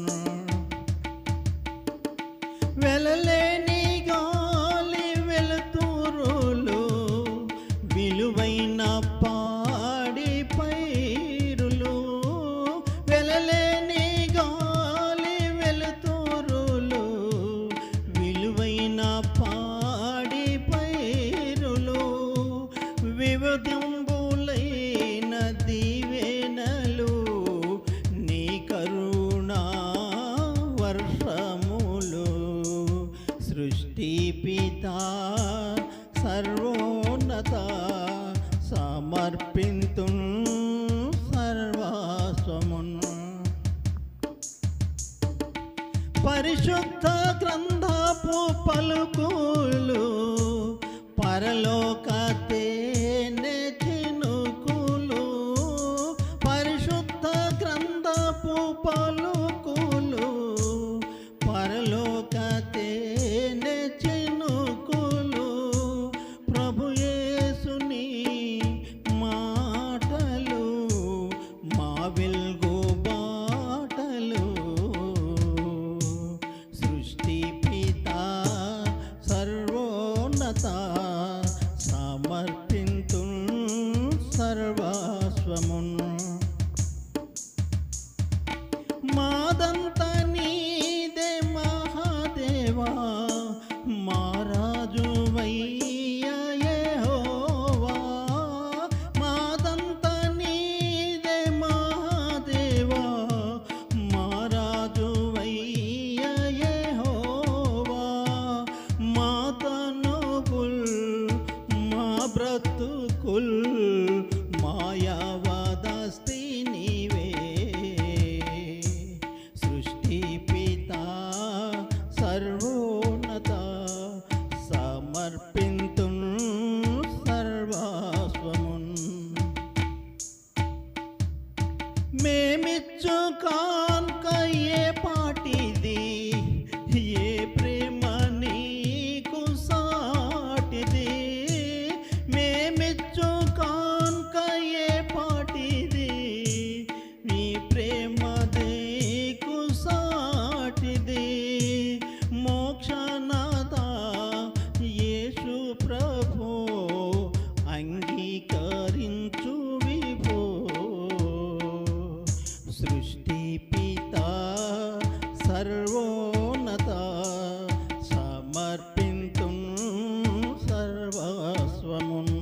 D: వెలలేని గాలి వెలుతురులు విలువైన పాడి పైరులు వెలలేని గాలి వెలుతురులు విలువైన పాడి పైరులు వివిధంబులైన దీవెనలు నీ కరుణా వర్షములు సృష్టి పితా సర్వోన్నత సమర్పింతున్ సర్వస్వమున్ పరిశుద్ధ గ్రంథపు పలుకులు పరలోక తేనె చినుకులు పరిశుద్ధ గ్రంథపు పలుకులు పరలోక తేనె చినుకులు ప్రభు యేసుని మాటలు మా వెలుగు బాటలు సృష్టి పితా సర్వోన్నత సమర్పింతున్ సర్వస్వమున్ మాదంత నీదే మహాదేవా మా రాజువయ్యా యెహోవా మాదంత నీదే మహాదేవా మా రాజువయ్యా యెహోవా మా తనువుల్ మా బ్రతుకుల్ మాయావదస్తి నీవే సృష్టి పితా సర్వోన్నత సమర్పింతున్ సర్వస్వమున్ మేమిచ్చు కాన్కయే పాటిది ఏ ప్రేమ నీకు సాటిది మేమిచ్చు కాన్కయే పాటిది నీ ప్రేమ నీకు సాటిది మోక్షనాథ యేసు ప్రభు అంగీకరించు విభో సృష్టి పితా సర్వోన్నత సమర్పింతున్ సర్వస్వమున్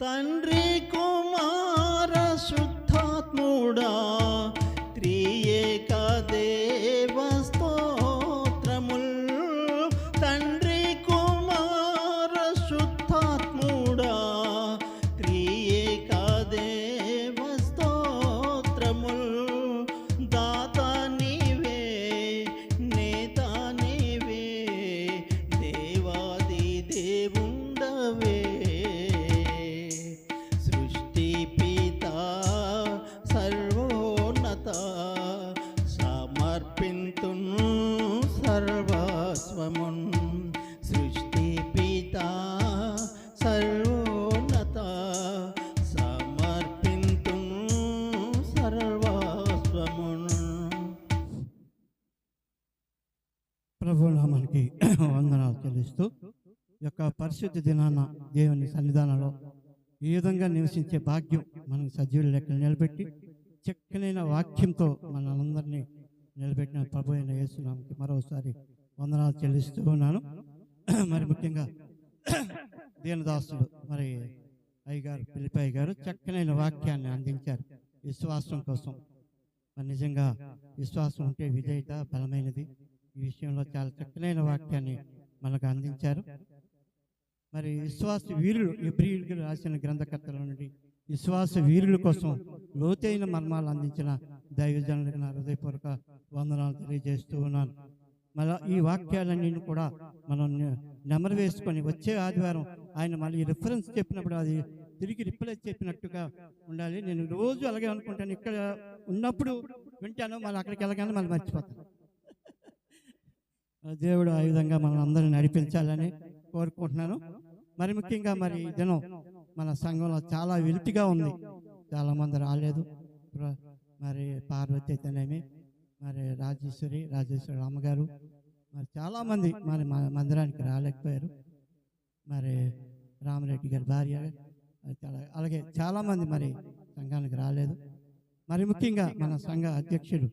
D: తండ్రి కుమార శుద్ధాత్ముడా త్రియేక దేవ స్తోత్రముల్ తండ్రి కుమార శుద్ధాత్ముడా త్రియేక దేవ స్తోత్రముల్ దాత నీవే నేత నీవే దేవాది దేవుండవే సృష్టి పితా సర్వోన్నత సమర్పింతున్ సర్వస్వమున్ సృష్టి పితా సర్వోన్నత సమర్పింతున్ సర్వస్వమున్
E: ప్రభు నామానికి వందనాలు చెల్లిస్తూ ఈ యొక్క పరిశుద్ధ దినాన దేవుని సన్నిధానంలో ఈ విధంగా నివసించే భాగ్యం మనకు సజీవుల లెక్కలు నిలబెట్టి చక్కనైన వాక్యంతో మనందరినీ నిలబెట్టిన ప్రభు అయిన యేసునామకి మరోసారి వందనాలు చెల్లిస్తూ ఉన్నాను. మరి ముఖ్యంగా దీనదాసుడు మరి అయ్యగారు పిలిపి అయ్యగారు చక్కనైన వాక్యాన్ని అందించారు విశ్వాసం కోసం. మరి నిజంగా విశ్వాసం ఉంటే విజేత బలమైనది. ఈ విషయంలో చాలా చక్కనైన వాక్యాన్ని మనకు అందించారు. మరి విశ్వాస వీరులు ఎబ్రీయులకు రాసిన గ్రంథకర్తల నుండి విశ్వాస వీరుల కోసం లోతైన మర్మాలు అందించిన దైవజనులకు నా హృదయపూర్వక వందనాలు తెలియజేస్తూ ఉన్నాను. మళ్ళీ ఈ వాక్యాలన్నీ కూడా మనం నెమరు వేసుకొని వచ్చే ఆదివారం ఆయన మళ్ళీ రిఫరెన్స్ చెప్పినప్పుడు అది తిరిగి రిప్లై చెప్పినట్టుగా ఉండాలి. నేను రోజు అలాగే అనుకుంటాను, ఇక్కడ ఉన్నప్పుడు వింటాను, మళ్ళీ అక్కడికి వెళ్ళగానే మళ్ళీ మర్చిపోతాను. దేవుడు ఆ విధంగా మనం అందరిని నడిపించాలని కోరుకుంటున్నాను. మరి ముఖ్యంగా మరి ఈ దినం మన సంఘంలో చాలా వెలితిగా ఉంది, చాలామంది రాలేదు. మరి పార్వతి అయితేనేమి, మరి రాజేశ్వరి అమ్మగారు, మరి చాలామంది మరి మన మందిరానికి రాలేకపోయారు. మరి రామరెడ్డి గారి భార్య, అలాగే చాలామంది మరి సంఘానికి రాలేదు. మరి ముఖ్యంగా మన సంఘ అధ్యక్షుడు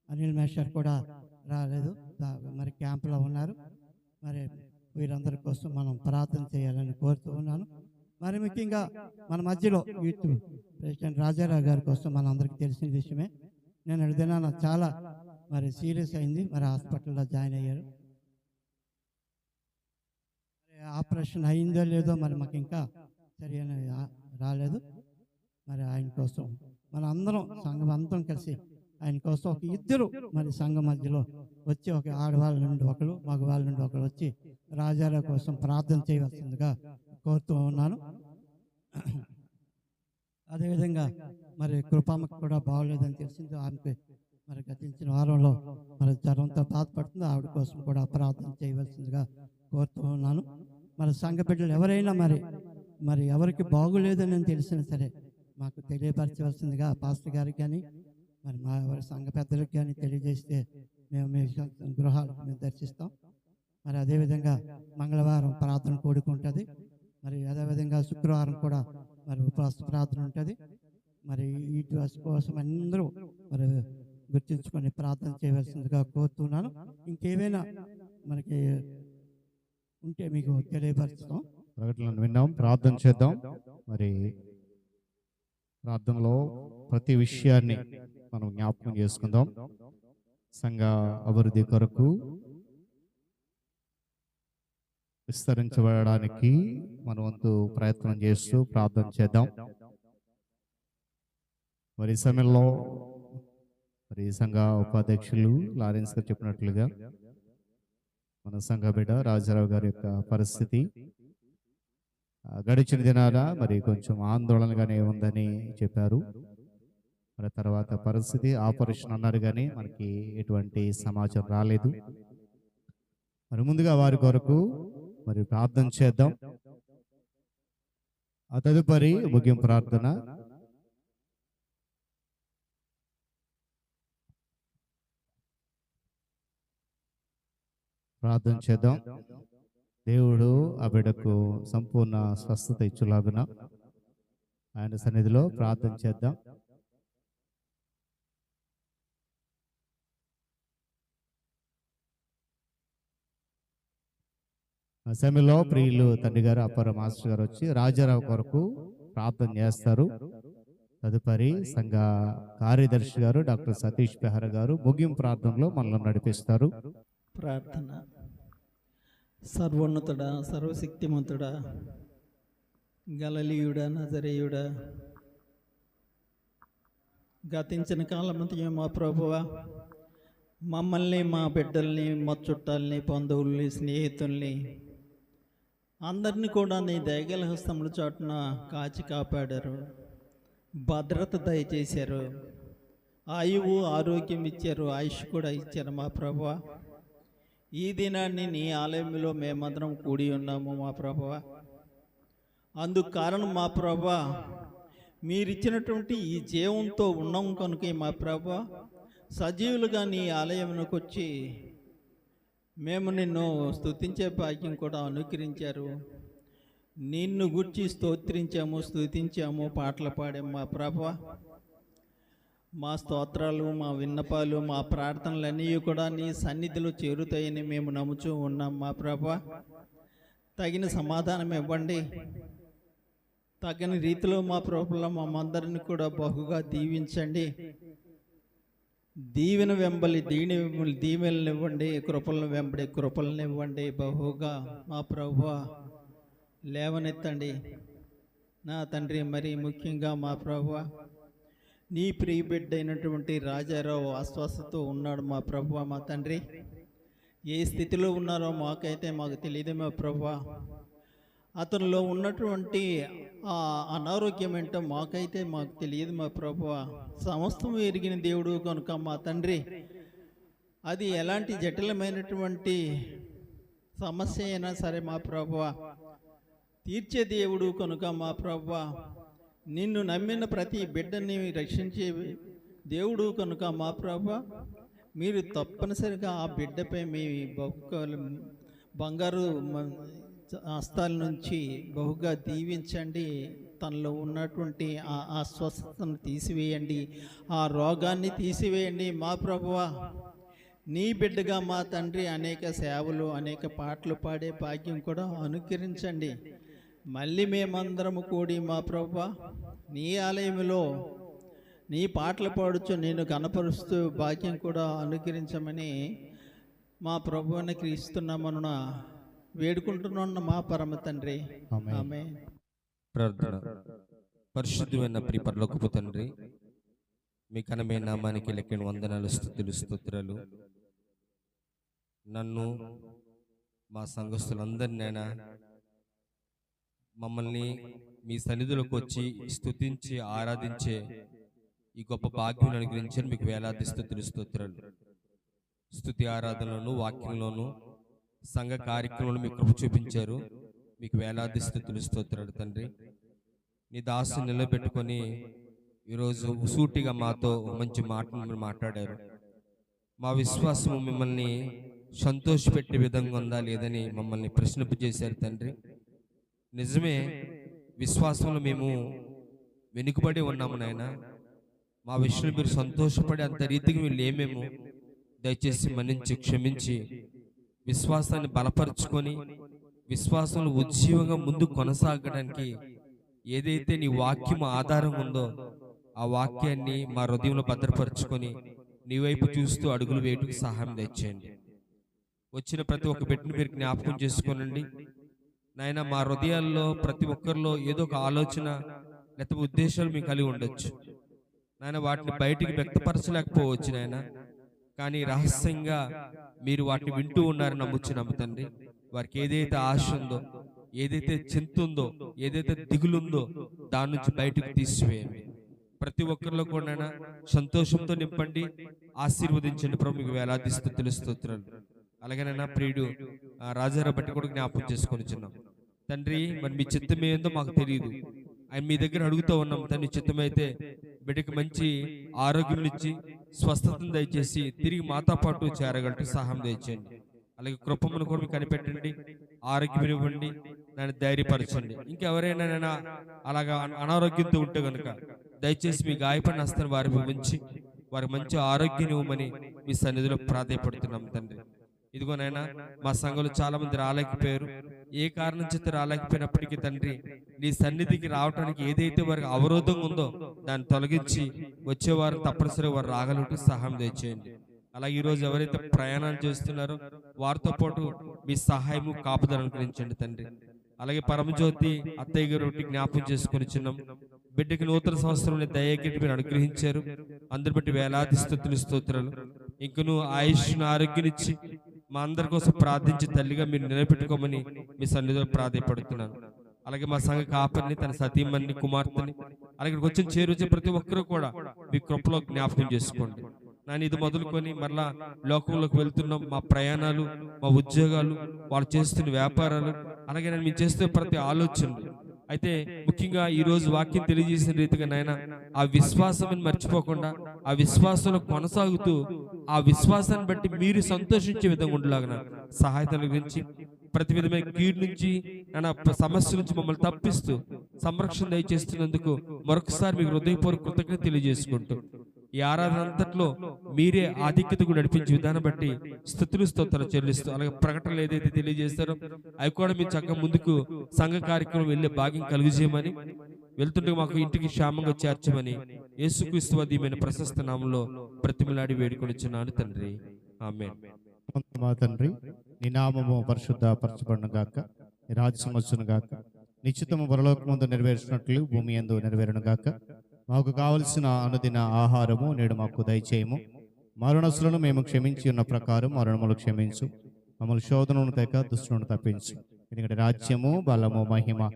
E: అనిల్ మేషర్ కూడా రాలేదు, మరి క్యాంపులో ఉన్నారు. మరి వీరందరి కోసం మనం ప్రార్థన చేయాలని కోరుతూ ఉన్నాను. మరి ముఖ్యంగా మన మధ్యలో యూత్ ప్రెసిడెంట్ రాజారావు గారి కోసం మన అందరికీ తెలిసిన విషయమే. నేను అడిగినా చాలా మరి సీరియస్ అయింది, మరి హాస్పిటల్లో జాయిన్ అయ్యారు. ఆపరేషన్ అయిందో లేదో మరి మాకు ఇంకా సరైన రాలేదు. మరి ఆయన కోసం మన అందరం సంఘం అందరం కలిసి ఆయన కోసం ఒక ఇద్దరు మరి సంఘం మధ్యలో వచ్చి, ఒక ఆడవాళ్ళ నుండి ఒకరు, మగవాళ్ళ నుండి ఒకరు వచ్చి రాజారావు కోసం ప్రార్థన చేయవలసిందిగా కోరుతూ ఉన్నాను. అదేవిధంగా మరి కృపమ్మకి కూడా బాగోలేదని తెలిసింది. ఆమెకి మరి గతించిన వారంలో మరి జ్వరంతో బాధపడుతుంది, ఆవిడ కోసం కూడా ప్రార్థన చేయవలసిందిగా కోరుతూ ఉన్నాను. మరి సంఘ బిడ్డలు ఎవరైనా మరి ఎవరికి బాగోలేదని తెలిసినా సరే మాకు తెలియపరచవలసిందిగా పాస్టర్ గారికి కానీ మరి మా సంఘ పెద్దలకు కానీ తెలియజేస్తే మేము మీ గృహాలకు మేము దర్శిస్తాం. మరి అదేవిధంగా మంగళవారం ప్రార్థన కూడుకుంటుంది. మరి అదేవిధంగా శుక్రవారం కూడా మరి ఉపవాస ప్రార్థన ఉంటుంది. మరి వీటి కోసం అందరూ మరి గుర్తించుకొని ప్రార్థన చేయవలసిందిగా కోరుతున్నాను. ఇంకేమైనా మనకి ఉంటే మీకు తెలియపరుస్తాం.
A: ప్రకటనలను విన్నాం, ప్రార్థన చేద్దాం. మరి ప్రార్థనలో ప్రతి విషయాన్ని మనం జ్ఞాపకం చేసుకుందాం. సంఘ అభివృద్ధి కొరకు విస్తరించబడడానికి మన వంతు ప్రయత్నం చేస్తూ ప్రార్థన చేద్దాం. మరి ఈ సమయంలో మరి సంఘ ఉపాధ్యక్షులు లారెన్స్ గారు చెప్పినట్లుగా మన సంఘ బిడ్డ రాజారావు గారి యొక్క పరిస్థితి గడిచిన దినాల మరి కొంచెం ఆందోళనగానే ఉందని చెప్పారు. మరి తర్వాత పరిస్థితి ఆపరేషన్ అన్నారు, కానీ మనకి ఎటువంటి సమాచారం రాలేదు. మరి ముందుగా వారి కొరకు మరి ప్రార్థన చేద్దాం. ఆ తదుపరి ముగింపు ప్రార్థన. ప్రార్థన చేద్దాం. దేవుడు ఆ బిడ్డకు సంపూర్ణ స్వస్థత ఇచ్చులాగున ఆయన సన్నిధిలో ప్రార్థన చేద్దాం. ఆ సమయంలో ప్రియులు తండ్రి గారు అప్పర మాస్టర్ గారు వచ్చి రాజారావు కొరకు ప్రార్థన చేస్తారు. తదుపరి సంఘ కార్యదర్శి గారు డాక్టర్ సతీష్ బెహరా గారు ముగింపు ప్రార్థనలో మనల్ని నడిపిస్తారు.
D: ప్రార్థన. సర్వోన్నతుడా, సర్వశక్తిమంతుడా, గలలీయుడా, నజరేయుడా, గతించిన కాలమంతయు మా ప్రభువా, మమ్మల్ని, మా బిడ్డల్ని, మా చుట్టాలని, బంధువుల్ని, స్నేహితుల్ని అందరినీ కూడా నీ దయగల హస్తముల చాటున కాచి కాపాడారు, భద్రత దయచేశారు, ఆయువు ఆరోగ్యం ఇచ్చారు, ఆయుష్ కూడా ఇచ్చారు మా ప్రభువా. ఈ దినాన్ని నీ ఆలయంలో మేమందరం కూడి ఉన్నాము మా ప్రభువా. అందుకు కారణం మా ప్రభువా, మీరిచ్చినటువంటి ఈ జీవంతో ఉన్నాం కనుక మా ప్రభువా, సజీవులుగా నీ ఆలయంలోకి వచ్చి మేము నిన్ను స్తుతించే భాగ్యం కూడా అనుకరించారు. నిన్ను గుర్చి స్తోత్రించాము, స్తుతించాము, పాటలు పాడాము మా ప్రభువా. మా స్తోత్రాలు, మా విన్నపాలు, మా ప్రార్థనలన్నీ కూడా నీ సన్నిధిలో చేరుతాయని మేము నమ్ముచూ ఉన్నాం మా ప్రభువా. తగిన సమాధానం ఇవ్వండి. తగిన రీతిలో మా ప్రభువుల మమ్మందరిని కూడా బహుగా దీవించండి. దీవెన వెంబలి దీవెనలు ఇవ్వండి, కృపలను వెంబడి కృపలను ఇవ్వండి. బహుగా మా ప్రభువా లేవనెత్తండి నా తండ్రి. మరి ముఖ్యంగా మా ప్రభువా, నీ ప్రియ బిడ్డ అయినటువంటి రాజారావు అస్వస్థతో ఉన్నాడు మా ప్రభువా. మా తండ్రి ఏ స్థితిలో ఉన్నారో మాకు తెలియదు మా ప్రభువా. అతనిలో ఉన్నటువంటి ఆ అనారోగ్యం ఏంటో మాకు తెలియదు మా ప్రభువా. సమస్తం ఎరిగిన దేవుడు కనుక మా తండ్రి, అది ఎలాంటి జటిలమైనటువంటి సమస్య అయినా సరే మా ప్రభువా, తీర్చే దేవుడు కనుక మా ప్రభువా, నిన్ను నమ్మిన ప్రతి బిడ్డని రక్షించే దేవుడు కనుక మా ప్రభువా, మీరు తప్పనిసరిగా ఆ బిడ్డపై మీ బంగారు హస్తాల నుంచి బహుగా దీవించండి. తనలో ఉన్నటువంటి ఆ అస్వస్థతను తీసివేయండి, ఆ రోగాన్ని తీసివేయండి మా ప్రభువా. నీ బిడ్డగా మా తండ్రి అనేక సేవలు, అనేక పాటలు పాడే భాగ్యం కూడా అనుకరించండి. మళ్ళీ మేమందరము కూడి మా ప్రభువా నీ ఆలయంలో నీ పాటలు పాడుచు నేను కనపరుస్తూ భాగ్యం కూడా అనుకరించమని మా ప్రభువుని క్రీస్తున్నామన్న వేడుకుంటున్న మా పరమ తండ్రి. ఆమేన్.
F: ప్రార్థన. పరిశుద్ధమైన ప్రియ పరలోకపు తండ్రి, మీ ఘనమైన నామానికి లెక్కని వందనాలు, స్తుతులు, స్తోత్రాలు. నన్ను మా సంఘస్థులందరినైనా మమ్మల్ని మీ సన్నిధిలోకి వచ్చి స్తుతించి ఆరాధించే ఈ గొప్ప భాగ్యం అనుగ్రహించారు. మీకు వేలాది స్తుతులు, స్తోత్రాలు. స్తుతి ఆరాధనలోను, వాక్యంలోను, సంఘ కార్యక్రమంలో మీ కృప చూపించారు. మీకు వేలాది స్తుతులు, స్తోత్రాలు తండ్రి. నీ దాసు నిలబెట్టుకొని ఈరోజు సూటిగా మాతో మంచి మాటలు మాట్లాడారు. మా విశ్వాసము మిమ్మల్ని సంతోషపెట్టే విధంగా ఉందా లేదని మమ్మల్ని ప్రశ్నింపజేశారు తండ్రి. నిజమే, విశ్వాసంలో మేము వెనుకబడి ఉన్నాము నాయన. మా విషయంలో మీరు సంతోషపడే అంత రీతికి మీరు లేమేమో దయచేసి మన్నించి క్షమించి విశ్వాసాన్ని బలపరుచుకొని విశ్వాసంలో ఉజ్జీవంగా ముందు కొనసాగడానికి ఏదైతే నీ వాక్యం ఆధారం ఉందో ఆ వాక్యాన్ని మా హృదయంలో భద్రపరుచుకొని నీ వైపు చూస్తూ అడుగులు వేయటకు సహాయం తెచ్చేయండి. వచ్చిన ప్రతి ఒక్క బిడ్డను మీరు జ్ఞాపకం చేసుకోనండి నాయన. మా హృదయాల్లో ప్రతి ఒక్కరిలో ఏదో ఒక ఆలోచన లేకపోతే ఉద్దేశాలు మీకు కలిగి ఉండొచ్చు నాయన. వాటిని బయటికి వ్యక్తపరచలేకపోవచ్చు నాయన, కానీ రహస్యంగా మీరు వాటిని వింటూ ఉన్నారని నమ్ముతండి. వారికి ఏదైతే ఆశ ఉందో, ఏదైతే చింత ఉందో, ఏదైతే దిగులుందో దాని నుంచి బయటకు తీసివేయండి. ప్రతి ఒక్కరిలో కూడా సంతోషంతో నింపండి, ఆశీర్వదించండి ప్రభు. మీకు వేలాది స్తుతులు, స్తోత్రాలు. అలాగేనైనా ప్రియుడు రాజారావు బట్టి కూడా జ్ఞాపకం చేసుకొని చిన్నాం తండ్రి. మరి మీ చిత్తం ఏందో మాకు తెలియదు, ఆయన మీ దగ్గర అడుగుతూ ఉన్నాం తండ్రి. చిత్తమైతే బిడ్డకి మంచి ఆరోగ్యం ఇచ్చి స్వస్థతను దయచేసి తిరిగి మాతో పాటు చేరగలటకు సహాయం దయచేయండి. అలాగే కృపమును కూడా కనిపెట్టండి, ఆరోగ్యం ఇవ్వండి, నన్ను ధైర్యపరచండి. ఇంకెవరైనా నేను అలాగా అనారోగ్యంతో ఉంటే కనుక దయచేసి మీ గాయపడిన హస్తాన్ని వారికి ఉంచి వారికి మంచి ఆరోగ్యం ఇవ్వమని మీ సన్నిధిలో ప్రాధాయపడుతున్నాం తండ్రి. ఇదిగోనైనా మా సంఘంలో చాలా మంది రాలేకపోయారు. ఏ కారణం చేత రాలేకపోయినప్పటికీ తండ్రి నీ సన్నిధికి రావడానికి ఏదైతే వారికి అవరోధంగా ఉందో దాన్ని తొలగించి వచ్చేవారు తప్పనిసరిగా వారు రాగలటకు సహాయం దయచేయండి. అలాగే ఈరోజు ఎవరైతే ప్రయాణాలు చేస్తున్నారో వారితో పాటు మీ సహాయము కాపుదల అనుగ్రహించండి తండ్రి. అలాగే పరమజ్యోతి అత్తయ్య గారు జ్ఞాపకం చేసుకొని చిన్నాం. బిడ్డకి నూతన సంవత్సరంలో దయగట్టి మీరు అనుగ్రహించారు. అందరి బట్టి వేలాది స్తుతులు, స్తోత్రాలు. ఇంకను ఆయుష్ను ఆరోగ్యనిచ్చి మా అందరి కోసం ప్రార్థించి తల్లిగా మీరు నిలబెట్టుకోమని మీ సన్నిధిలో ప్రాధాయపడుతున్నాను. అలాగే మా సంఘ కాపరిని, తన సతీమణిని, కుమార్తెని, అలాగే వచ్చిన చేరువచ్చే ప్రతి ఒక్కరూ కూడా మీ కృపలో జ్ఞాపకం చేసుకోండి. నేను ఇది మొదలుకొని మరలా లోకంలోకి వెళ్తున్నాం. మా ప్రయాణాలు, మా ఉద్యోగాలు, వాళ్ళు చేస్తున్న వ్యాపారాలు, అలాగే నేను మేము చేస్తున్న ప్రతి ఆలోచనలు, అయితే ముఖ్యంగా ఈ రోజు వాక్యం తెలియజేసిన రీతిగా నాయన ఆ విశ్వాసాన్ని మర్చిపోకుండా ఆ విశ్వాసంలో కొనసాగుతూ ఆ విశ్వాసాన్ని బట్టి మీరు సంతోషించే విధంగా ఉండలాగా సహాయతల గురించి ప్రతి విధమైన కీడు నుంచి సమస్య నుంచి మమ్మల్ని తప్పిస్తూ సంరక్షణ దయచేస్తున్నందుకు మరొకసారి మీకు హృదయపూర్వక కృతజ్ఞత తెలియజేసుకుంటూ ఈ ఆరాధన అంతట్లో మీరే ఆధిక్యతకు నడిపించే విధానం బట్టి స్తుతులు, స్తోత్రాలు చెల్లిస్తూ అలాగే ప్రకటనలు ఏదైతే తెలియజేస్తారో అవి కూడా మీరు చక్కగా ముందుకు సంఘ కార్యక్రమం వెళ్ళే భాగ్యం కలుగజేయమని, వెళ్తుంటే మాకు ఇంటికి క్షేమంగా చేర్చమని యేసుక్రీస్తు దీవెన ప్రశస్త నామంలో బ్రతిమలాడి వేడుకొనిచున్నాను తండ్రి. ఆమేన్.
A: మా తండ్రి, నీ నామము పరిశుద్ధ పరచబడును గాక, నీ రాజ్యం వచ్చును గాక, నిశ్చితము పరలోకమందు నెరవేర్చినట్లు భూమి యందు నెరవేరును గాక. మాకు కావలసిన అనుదిన ఆహారము నేడు మాకు దయచేయము. మరణసులను మేము క్షమించి ఉన్న ప్రకారం మరణములు క్షమించు. మమ్మల్ని శోధనను తెక దుష్టులను తప్పించు. ఎందుకంటే రాజ్యము, బలము, మహిమ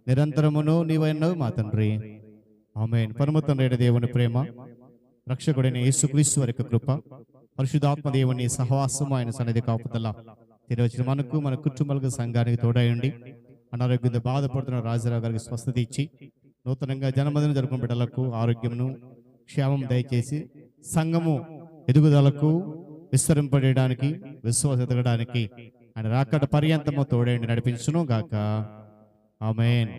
A: నిరంతరమును నీవైనవి మా తండ్రి. ఆమేన్. పరమ తండ్రి అయిన దేవుని ప్రేమ, రక్షకుడైన యేసుక్రీస్తు వారి యొక్క కృప, పరిశుద్ధాత్మ దేవుని సహవాసము, ఆయన సన్నిధి కాపుదల తిరిగి వచ్చిన మనకు, మన కుటుంబాలకు, సంఘానికి తోడయండి. అనారోగ్యంతో బాధపడుతున్న రాజారావు గారికి స్వస్థత ఇచ్చి నూతనంగా జన్మదిన జరుపుకున్న బిడ్డలకు ఆరోగ్యమును క్షేమం దయచేసి సంఘము ఎదుగుదలకు విస్తరింపడేయడానికి విశ్వాసం ఎదగడానికి ఆయన రాకడ పర్యంతము తోడేండి నడిపించును గాక ఆమేన్.